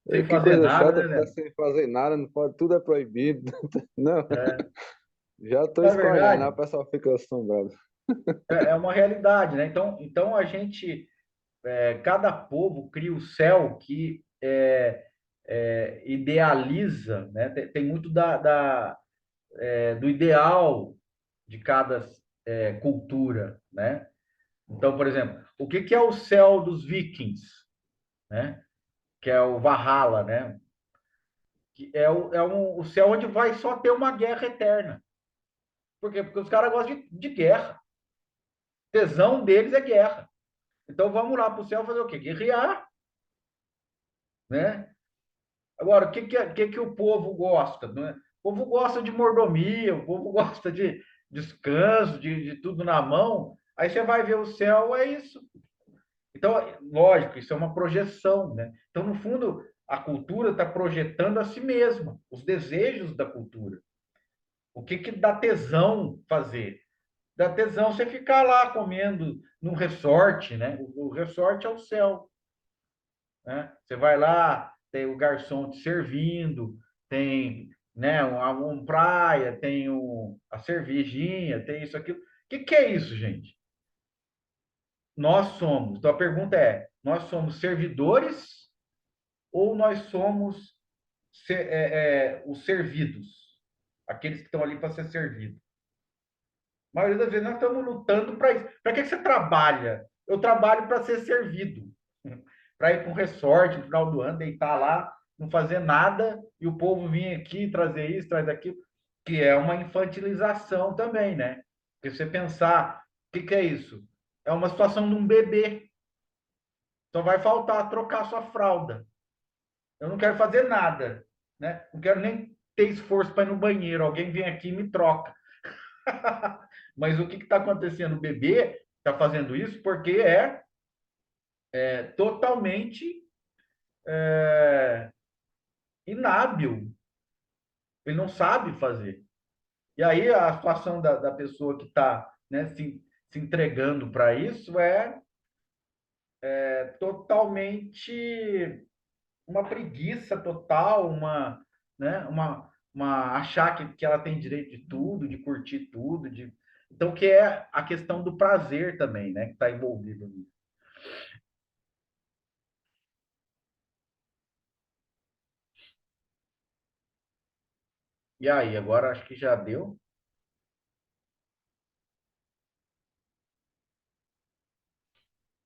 Speaker 1: Sem
Speaker 4: que
Speaker 1: fazer
Speaker 4: coisa
Speaker 1: nada,
Speaker 4: chata,
Speaker 1: né?
Speaker 4: sem fazer nada, não pode, tudo é proibido. Não, já estou
Speaker 1: Na
Speaker 4: escolhendo,
Speaker 1: verdade,
Speaker 4: aí o pessoal fica assombrado.
Speaker 1: é uma realidade, né? Então a gente, cada povo cria o céu que idealiza, né? Tem muito do ideal de cada cultura, né? Então, por exemplo, o que é o céu dos vikings, né? Que é o Valhalla, né? Que o céu onde vai só ter uma guerra eterna. Por quê? Porque os caras gostam de guerra. O tesão deles é guerra. Então vamos lá para o céu fazer o quê? Guerrear, né? Agora, o que o povo gosta? Né? O povo gosta de mordomia, o povo gosta de descanso, de tudo na mão. Aí você vai ver o céu, é isso. Então, lógico, isso é uma projeção, né? Então, no fundo, a cultura está projetando a si mesma, os desejos da cultura. O que dá tesão fazer? Dá tesão você ficar lá comendo num resort, né? O resort é o céu, né? Você vai lá, tem o garçom te servindo, tem, né, um praia, tem a cervejinha, tem isso, aquilo. O que é isso, gente? Nós somos. Então a pergunta é: nós somos servidores ou nós somos os servidos? Aqueles que estão ali para ser servidos. A maioria das vezes nós estamos lutando para isso. Para que você trabalha? Eu trabalho para ser servido. Para ir para um resort no final do ano, deitar lá, não fazer nada, e o povo vir aqui trazer isso, trazer aquilo. que é uma infantilização também, né? Porque você pensar, o que que é isso? É uma situação de um bebê. Só vai faltar trocar sua fralda. Eu não quero fazer nada, né? Não quero nem ter esforço para ir no banheiro. Alguém vem aqui e me troca. Mas o que está acontecendo? O bebê está fazendo isso porque é totalmente inábil. Ele não sabe fazer. E aí a situação da pessoa que está, né, se entregando para isso é totalmente uma preguiça total, né, achar que ela tem direito de tudo, de curtir tudo, então que é a questão do prazer também, né, que está envolvido nisso. E aí, agora acho que já deu.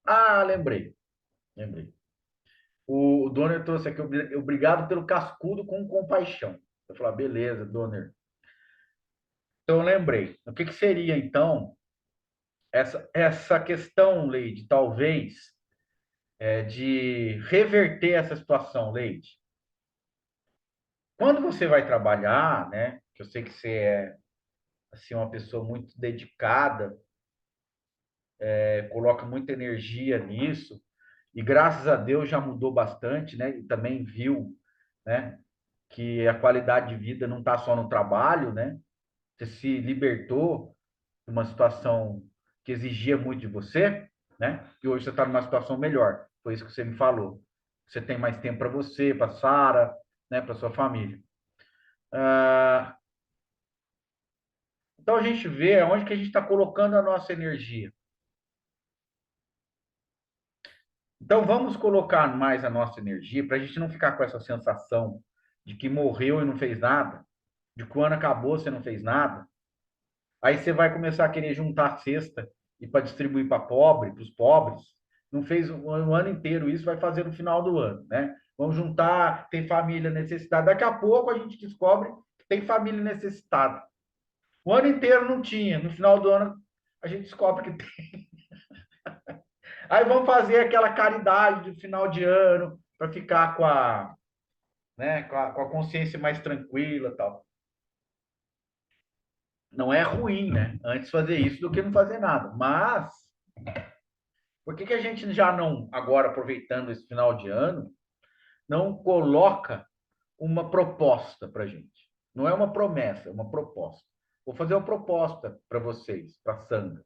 Speaker 1: Ah, lembrei. O Donner trouxe aqui, obrigado pelo cascudo com compaixão. Eu falei, beleza, Donner. Então, eu lembrei. O que que seria, então, essa questão, Leide, talvez, de reverter essa situação, Leide? Quando você vai trabalhar, né? Que eu sei que você é assim, uma pessoa muito dedicada, coloca muita energia nisso, e graças a Deus já mudou bastante, né? E também viu, né? Que a qualidade de vida não está só no trabalho, né? Você se libertou de uma situação que exigia muito de você, né? E hoje você está numa situação melhor. Foi isso que você me falou. Você tem mais tempo para você, para Sara, né? Para sua família. Ah, então a gente vê onde que a gente está colocando a nossa energia. Então vamos colocar mais a nossa energia para a gente não ficar com essa sensação de que morreu e não fez nada, de que o ano acabou, você não fez nada. Aí você vai começar a querer juntar a cesta e para distribuir para pobre, para os pobres. Não fez o ano inteiro isso, vai fazer no final do ano, né? Vamos juntar, tem família necessitada. Daqui a pouco a gente descobre que tem família necessitada. O ano inteiro não tinha, no final do ano a gente descobre que tem. Aí vamos fazer aquela caridade de final de ano para ficar né, com a consciência mais tranquila, tal. Não é ruim, né? Antes fazer isso do que não fazer nada. Mas por que que a gente já não, agora aproveitando esse final de ano, não coloca uma proposta para a gente? Não é uma promessa, é uma proposta. Vou fazer uma proposta para vocês, para a Sanga.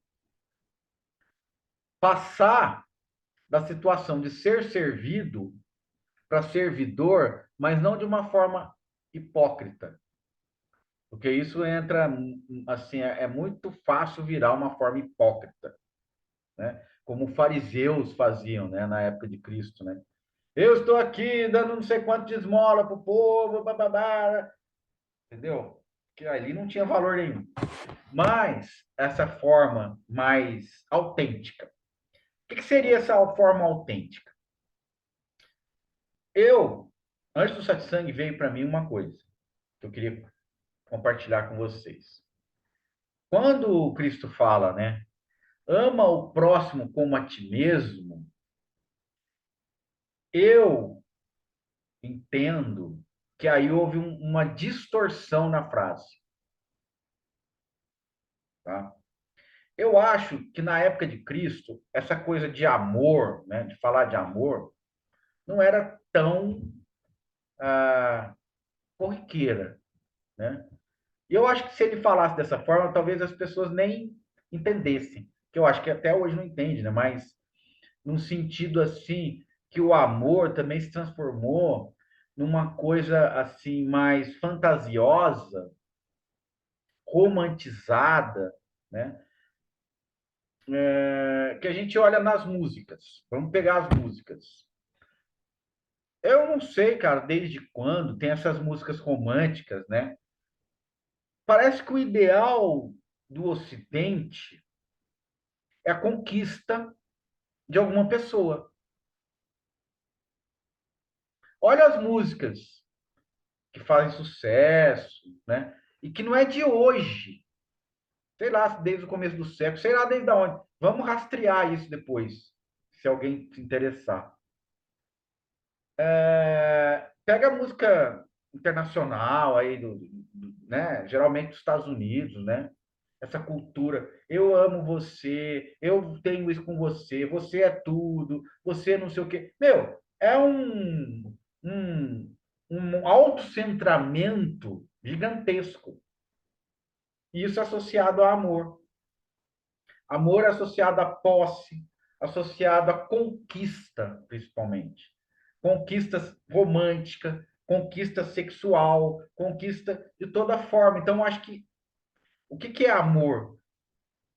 Speaker 1: Passar da situação de ser servido para servidor, mas não de uma forma hipócrita. Porque isso entra, assim, é muito fácil virar uma forma hipócrita, né? Como os fariseus faziam, né, na época de Cristo, né? Eu estou aqui dando não sei quanto de esmola para o povo, bababá, entendeu? Que ali não tinha valor nenhum. Mas essa forma mais autêntica. O que seria essa forma autêntica? Antes do satsang, veio para mim uma coisa que eu queria compartilhar com vocês. Quando o Cristo fala, né? Ama o próximo como a ti mesmo, eu entendo que aí houve uma distorção na frase. Tá? Eu acho que na época de Cristo, essa coisa de amor, né, de falar de amor, não era tão corriqueira. Né? E eu acho que se ele falasse dessa forma, talvez as pessoas nem entendessem. Que eu acho que até hoje não entende, né? Mas num sentido assim, que o amor também se transformou numa coisa assim mais fantasiosa, romantizada, né? Que a gente olha nas músicas. Vamos pegar as músicas. Eu não sei, cara, desde quando tem essas músicas românticas, né? Parece que o ideal do Ocidente é a conquista de alguma pessoa. Olha as músicas que fazem sucesso, né? e que não é de hoje, sei lá, desde o começo do século, sei lá desde onde. Vamos rastrear isso depois, se alguém se interessar. Pega a música internacional aí né? Geralmente dos Estados Unidos, né? Essa cultura, eu amo você, eu tenho isso com você, você é tudo, você não sei o quê. Meu, é um, um autocentramento gigantesco. E isso associado a amor. Amor associado à posse, associado à conquista, principalmente. Conquista romântica, conquista sexual, conquista de toda forma. Então, acho que o que é amor?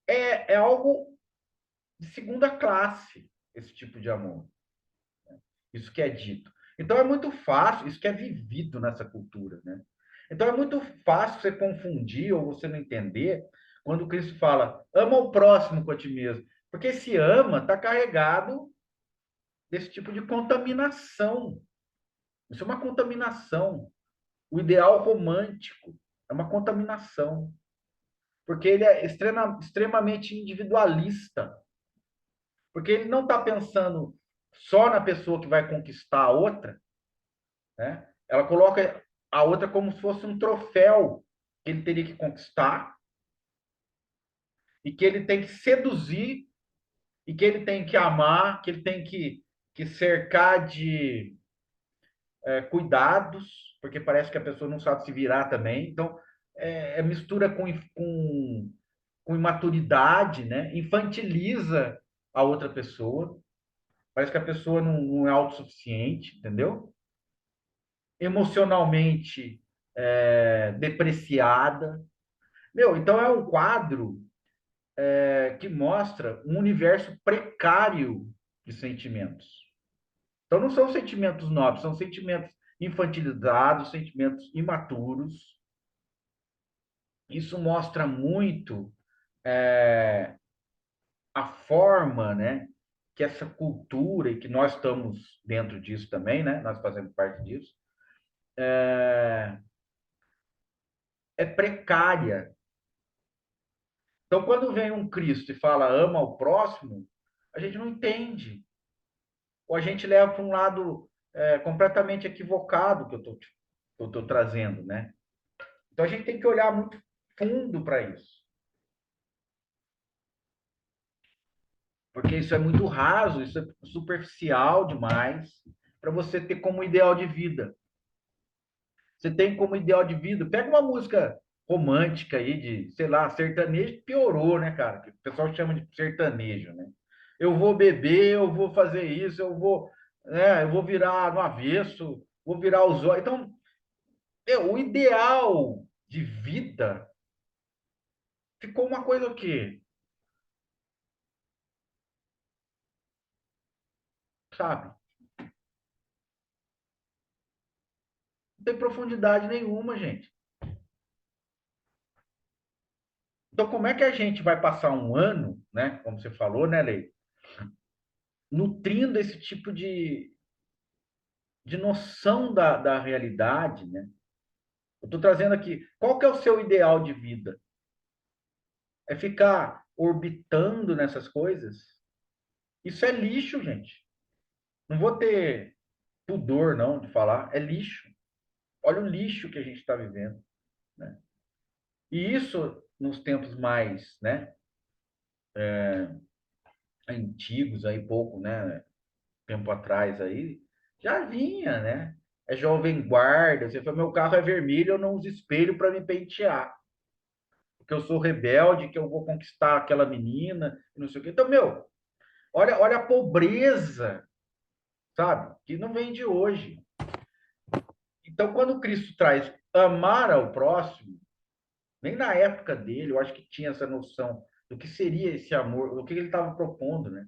Speaker 1: É algo de segunda classe, esse tipo de amor. Isso que é dito. Então, é muito fácil, isso que é vivido nessa cultura, né? Então, é muito fácil você confundir ou você não entender quando Cristo fala, ama o próximo com a ti mesmo. Porque esse ama está carregado desse tipo de contaminação. Isso é uma contaminação. O ideal romântico é uma contaminação. Porque ele é extremamente individualista. Porque ele não está pensando só na pessoa que vai conquistar a outra, né? Ela coloca a outra como se fosse um troféu que ele teria que conquistar e que ele tem que seduzir e que ele tem que amar, que ele tem que cercar de cuidados, porque parece que a pessoa não sabe se virar também. Então, mistura com imaturidade, né? Infantiliza a outra pessoa. Parece que a pessoa não é autossuficiente, entendeu? Emocionalmente depreciada. Meu, então é um quadro que mostra um universo precário de sentimentos. Então não são sentimentos nobres, são sentimentos infantilizados, sentimentos imaturos. Isso mostra muito a forma, né, que essa cultura e que nós estamos dentro disso também, né? Nós fazemos parte disso. É precária. Então, quando vem um Cristo e fala ama o próximo, a gente não entende. Ou a gente leva para um lado completamente equivocado que eu estou trazendo, né? Então, a gente tem que olhar muito fundo para isso. Porque isso é muito raso, isso é superficial demais para você ter como ideal de vida. Você tem como ideal de vida. Pega uma música romântica aí de, sei lá, sertanejo, piorou, né, cara? Que o pessoal chama de sertanejo, né? Eu vou beber, eu vou fazer isso, eu vou virar no avesso, vou virar os olhos. Então, o ideal de vida ficou uma coisa o quê? Sabe? Não tem profundidade nenhuma, gente. Então, como é que a gente vai passar um ano, né? Como você falou, né, Lei? Nutrindo esse tipo de noção da realidade, né? Eu estou trazendo aqui, qual que é o seu ideal de vida? É ficar orbitando nessas coisas? Isso é lixo, gente. Não vou ter pudor, não, de falar. É lixo. Olha o lixo que a gente está vivendo, né? E isso, nos tempos mais, né, antigos, aí pouco, né, tempo atrás aí, já vinha, né? É jovem guarda. Você fala, meu carro é vermelho, eu não uso espelho para me pentear. Porque eu sou rebelde, que eu vou conquistar aquela menina, e não sei o quê. Então, meu, olha a pobreza, sabe? Que não vem de hoje. Então, quando Cristo traz amar ao próximo, nem na época dele, eu acho que tinha essa noção do que seria esse amor, do que ele estava propondo, né?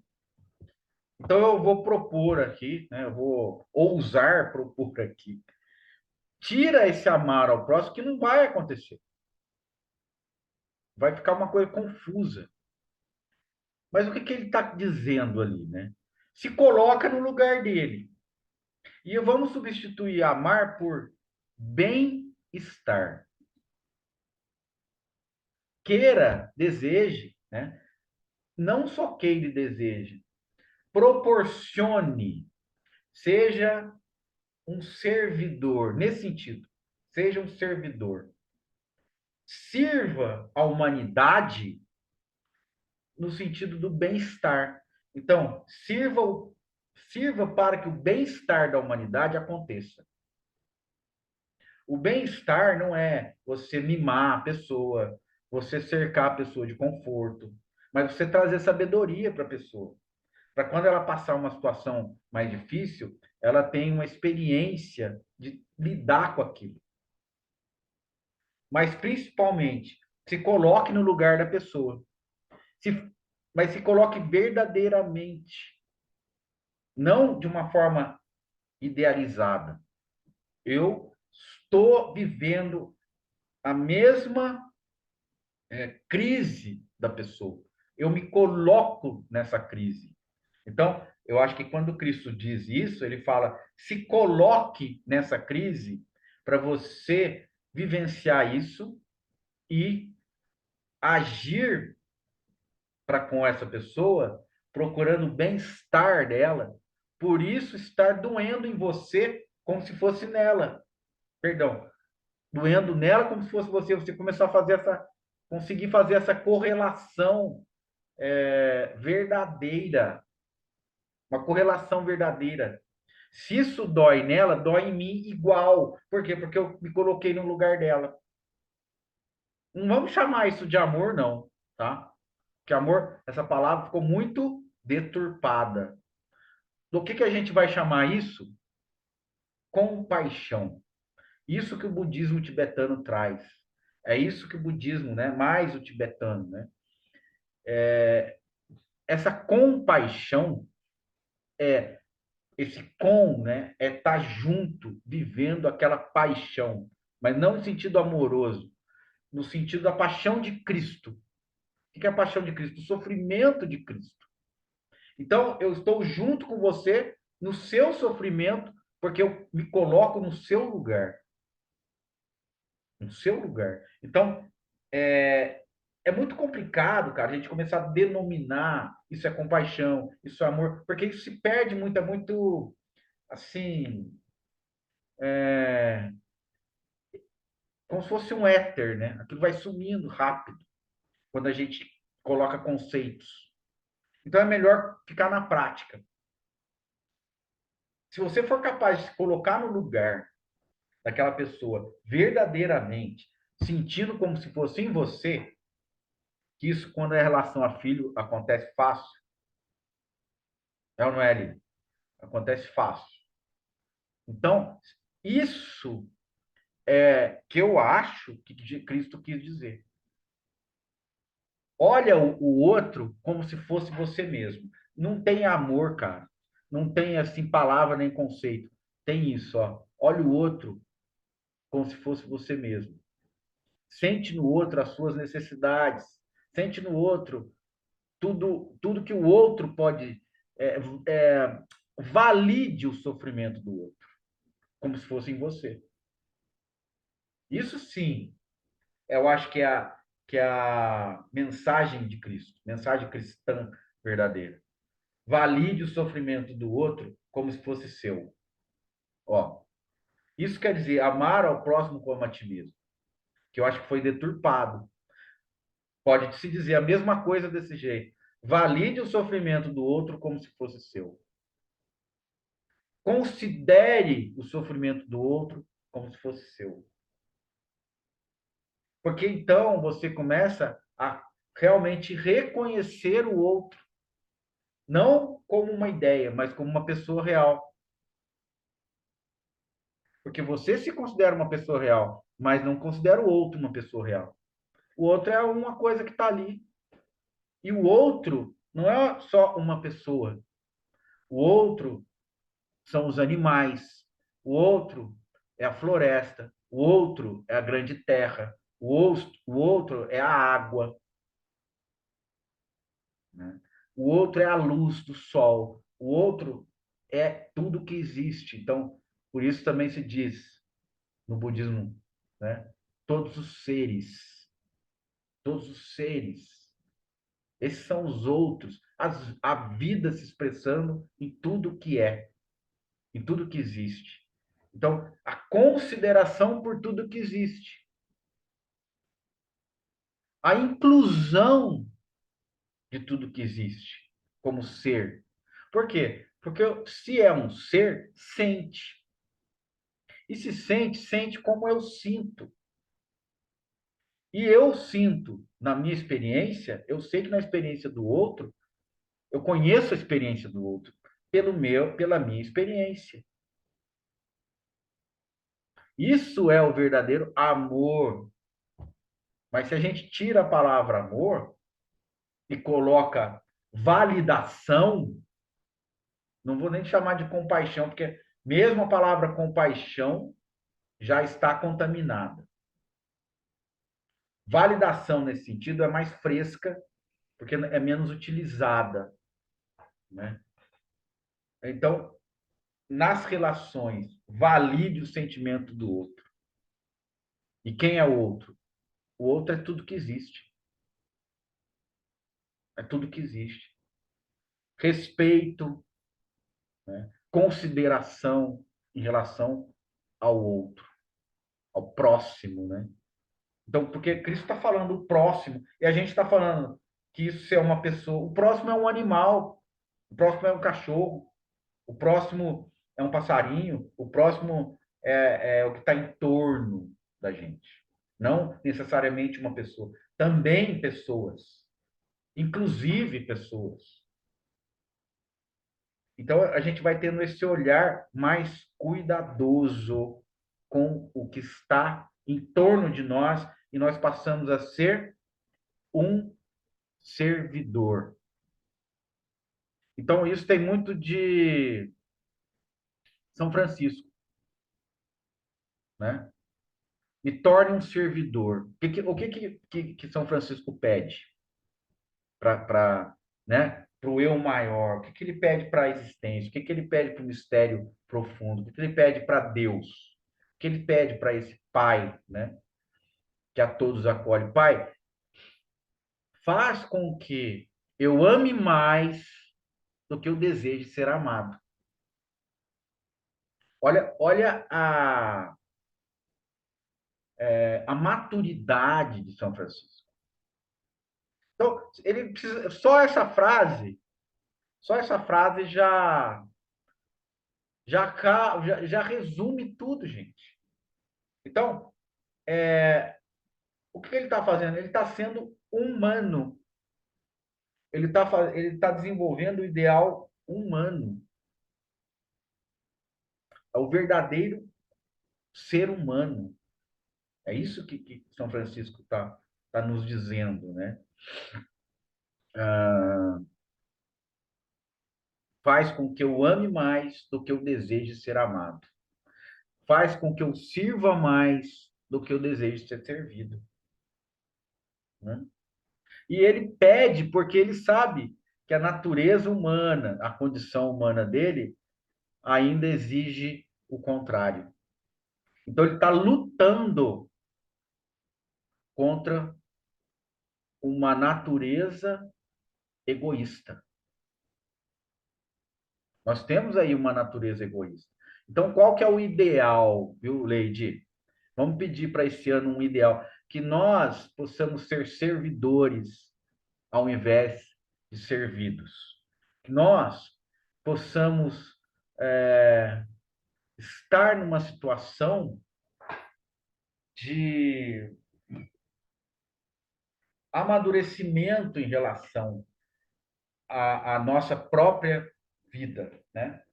Speaker 1: Então, eu vou propor aqui, né? Eu vou ousar propor aqui. Tira esse amar ao próximo, que não vai acontecer. Vai ficar uma coisa confusa. Mas o que ele está dizendo ali, né? Se coloca no lugar dele. E vamos substituir amar por bem-estar. queira, deseje, né? Não só queira e deseje, proporcione, seja um servidor, nesse sentido, seja um servidor. Sirva a humanidade no sentido do bem-estar. Então, sirva para que o bem-estar da humanidade aconteça. O bem-estar não é você mimar a pessoa, você cercar a pessoa de conforto, mas você trazer sabedoria para a pessoa. Para quando ela passar uma situação mais difícil, ela tem uma experiência de lidar com aquilo. Mas, principalmente, se coloque no lugar da pessoa. Mas se coloque verdadeiramente, não de uma forma idealizada. Eu estou vivendo a mesma crise da pessoa. Eu me coloco nessa crise. Então, eu acho que quando Cristo diz isso, ele fala: se coloque nessa crise para você vivenciar isso e agir para com essa pessoa, procurando o bem-estar dela, por isso estar doendo em você como se fosse nela. Perdão, doendo nela como se fosse você. Você começar a fazer conseguir fazer essa correlação verdadeira, uma correlação verdadeira. Se isso dói nela, dói em mim igual. Por quê? Porque eu me coloquei no lugar dela. Não vamos chamar isso de amor, não, tá? Porque amor, essa palavra ficou muito deturpada. Do que a gente vai chamar isso? Compaixão. Isso que o budismo tibetano traz. É isso que o budismo, né, mais o tibetano, né? Essa compaixão esse né, é estar junto, vivendo aquela paixão, mas não no sentido amoroso, no sentido da paixão de Cristo. O que é a paixão de Cristo? O sofrimento de Cristo. Então, eu estou junto com você no seu sofrimento, porque eu me coloco no seu lugar. No seu lugar. Então, é muito complicado, cara, a gente começar a denominar isso é compaixão, isso é amor, porque isso se perde muito, é muito, assim, como se fosse um éter, né? Aquilo vai sumindo rápido quando a gente coloca conceitos. Então, é melhor ficar na prática. Se você for capaz de se colocar no lugar daquela pessoa verdadeiramente, sentindo como se fosse em você, que isso, quando é relação a filho, acontece fácil. É ou não é, Lili? Acontece fácil. Então, isso é que eu acho que Cristo quis dizer. Olha o outro como se fosse você mesmo. Não tem amor, cara. Não tem assim palavra nem conceito. Tem isso, ó. Olha o outro como se fosse você mesmo. Sente no outro as suas necessidades. Sente no outro tudo que o outro pode valide o sofrimento do outro, como se fosse em você. Isso sim, eu acho que é a mensagem de Cristo, mensagem cristã verdadeira. Valide o sofrimento do outro como se fosse seu. Ó, isso quer dizer amar ao próximo como a ti mesmo, que eu acho que foi deturpado. Pode-se dizer a mesma coisa desse jeito. Valide o sofrimento do outro como se fosse seu. Considere o sofrimento do outro como se fosse seu. Porque então você começa a realmente reconhecer o outro, não como uma ideia, mas como uma pessoa real. Porque você se considera uma pessoa real, mas não considera o outro uma pessoa real. O outro é uma coisa que está ali. E o outro não é só uma pessoa. O outro são os animais. O outro é a floresta. O outro é a grande terra. O outro é a água. Né? O outro é a luz do sol. O outro é tudo que existe. Então, por isso também se diz no budismo, né? Todos os seres. todos os seres. Esses são os outros, a vida se expressando em tudo que é, em tudo que existe. Então, a consideração por tudo que existe. A inclusão de tudo que existe como ser. Por quê? Porque se é um ser, sente. E se sente, sente como eu sinto. E eu sinto, na minha experiência, eu sei que na experiência do outro, eu conheço a experiência do outro pela minha experiência. Isso é o verdadeiro amor. Mas se a gente tira a palavra amor e coloca validação, não vou nem chamar de compaixão, porque mesmo a palavra compaixão já está contaminada. Validação nesse sentido é mais fresca, porque é menos utilizada, né? Então, nas relações, valide o sentimento do outro. E quem é o outro? O outro é tudo que existe. É tudo que existe. Respeito, né? Consideração em relação ao outro, ao próximo, né? Então, porque Cristo está falando o próximo, e a gente está falando que isso é uma pessoa. O próximo é um animal, o próximo é um cachorro, o próximo é um passarinho, o próximo é o que está em torno da gente. Não necessariamente uma pessoa. Também pessoas. Inclusive pessoas. Então, a gente vai tendo esse olhar mais cuidadoso com o que está em torno de nós e nós passamos a ser um servidor. Então, isso tem muito de São Francisco, né? Me torne um servidor. O que São Francisco pede para, né, para o eu maior? O que ele pede para a existência? O que ele pede para o mistério profundo? O que ele pede para Deus? O que ele pede para esse Pai, né, que a todos acolhe? Pai, faz com que eu ame mais do que eu desejo ser amado. Olha a maturidade de São Francisco. Então, ele precisa, só essa frase já resume tudo, gente. Então, o que ele está fazendo? Ele está sendo humano. Ele tá desenvolvendo o ideal humano. É o verdadeiro ser humano. É isso que São Francisco tá nos dizendo, né? Faz com que eu ame mais do que eu deseje ser amado. Faz com que eu sirva mais do que eu desejo ser servido. Né? E ele pede porque ele sabe que a natureza humana, a condição humana dele, ainda exige o contrário. Então, ele está lutando contra uma natureza egoísta. Nós temos aí uma natureza egoísta. Então, qual que é o ideal, viu, Leide? Vamos pedir para esse ano um ideal, que nós possamos ser servidores ao invés de servidos. Que nós possamos estar numa situação de amadurecimento em relação à nossa própria vida, né?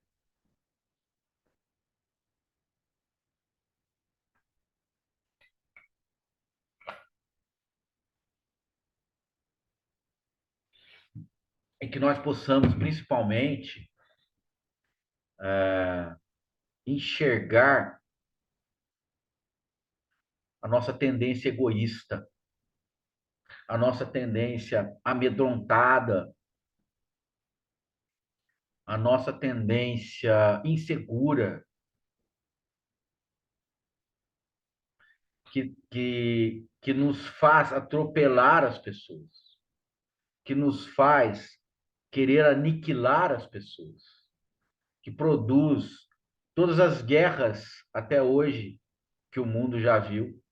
Speaker 1: E que nós possamos, principalmente, enxergar a nossa tendência egoísta, a nossa tendência amedrontada, a nossa tendência insegura, que nos faz atropelar as pessoas, que nos faz querer aniquilar as pessoas, que produz todas as guerras até hoje que o mundo já viu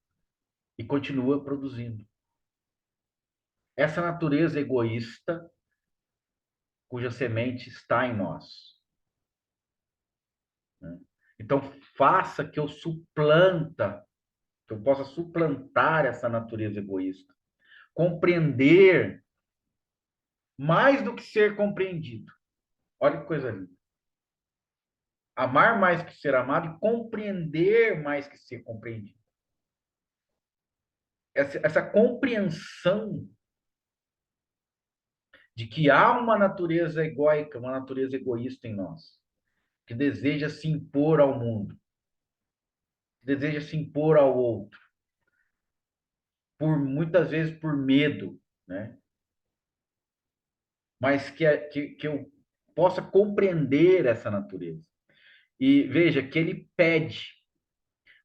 Speaker 1: e continua produzindo. Essa natureza egoísta, cuja semente está em nós. Então, faça que eu possa suplantar essa natureza egoísta. Compreender mais do que ser compreendido. Olha que coisa linda. Amar mais que ser amado e compreender mais que ser compreendido. Essa compreensão de que há uma natureza egóica, uma natureza egoísta em nós, que deseja se impor ao mundo, que deseja se impor ao outro, muitas vezes por medo, né? Mas que eu possa compreender essa natureza. E veja que ele pede.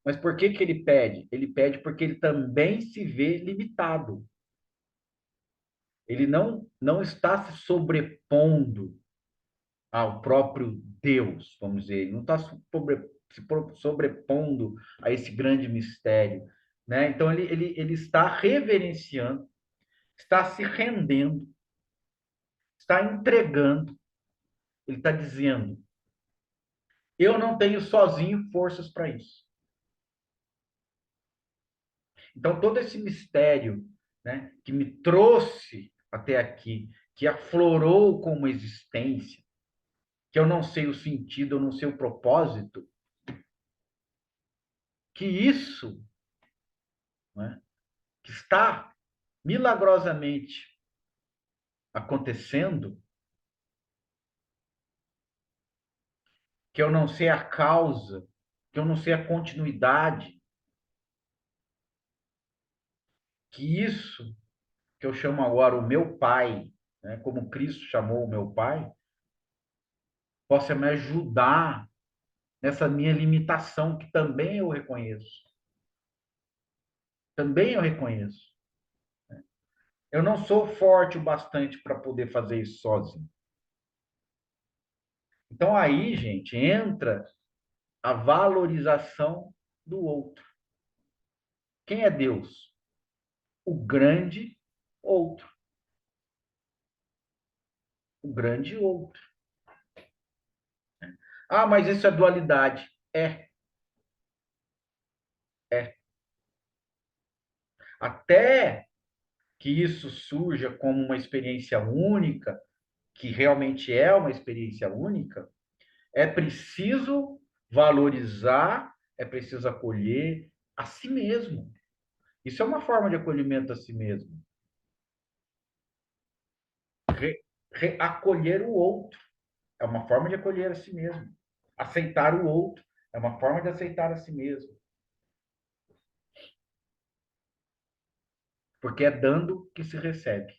Speaker 1: Mas por que ele pede? Ele pede porque ele também se vê limitado. Ele não está se sobrepondo ao próprio Deus, vamos dizer. Ele não está se sobrepondo a esse grande mistério, né? Então, ele está reverenciando, está se rendendo, está entregando. Ele está dizendo: eu não tenho sozinho forças para isso. Então, todo esse mistério, né, que me trouxe até aqui, que aflorou como existência, que eu não sei o sentido, eu não sei o propósito, que isso, né, que está milagrosamente acontecendo, que eu não sei a causa, que eu não sei a continuidade, que isso que eu chamo agora o meu Pai, né, como Cristo chamou o meu Pai, possa me ajudar nessa minha limitação, que também eu reconheço. Também eu reconheço. Eu não sou forte o bastante para poder fazer isso sozinho. Então aí, gente, entra a valorização do outro. Quem é Deus? O grande outro. O grande outro. Ah, mas isso é dualidade. É. É. Até que isso surja como uma experiência única, que realmente é uma experiência única, é preciso valorizar, é preciso acolher a si mesmo. Isso é uma forma de acolhimento a si mesmo. Acolher o outro é uma forma de acolher a si mesmo. Aceitar o outro é uma forma de aceitar a si mesmo. Porque é dando que se recebe.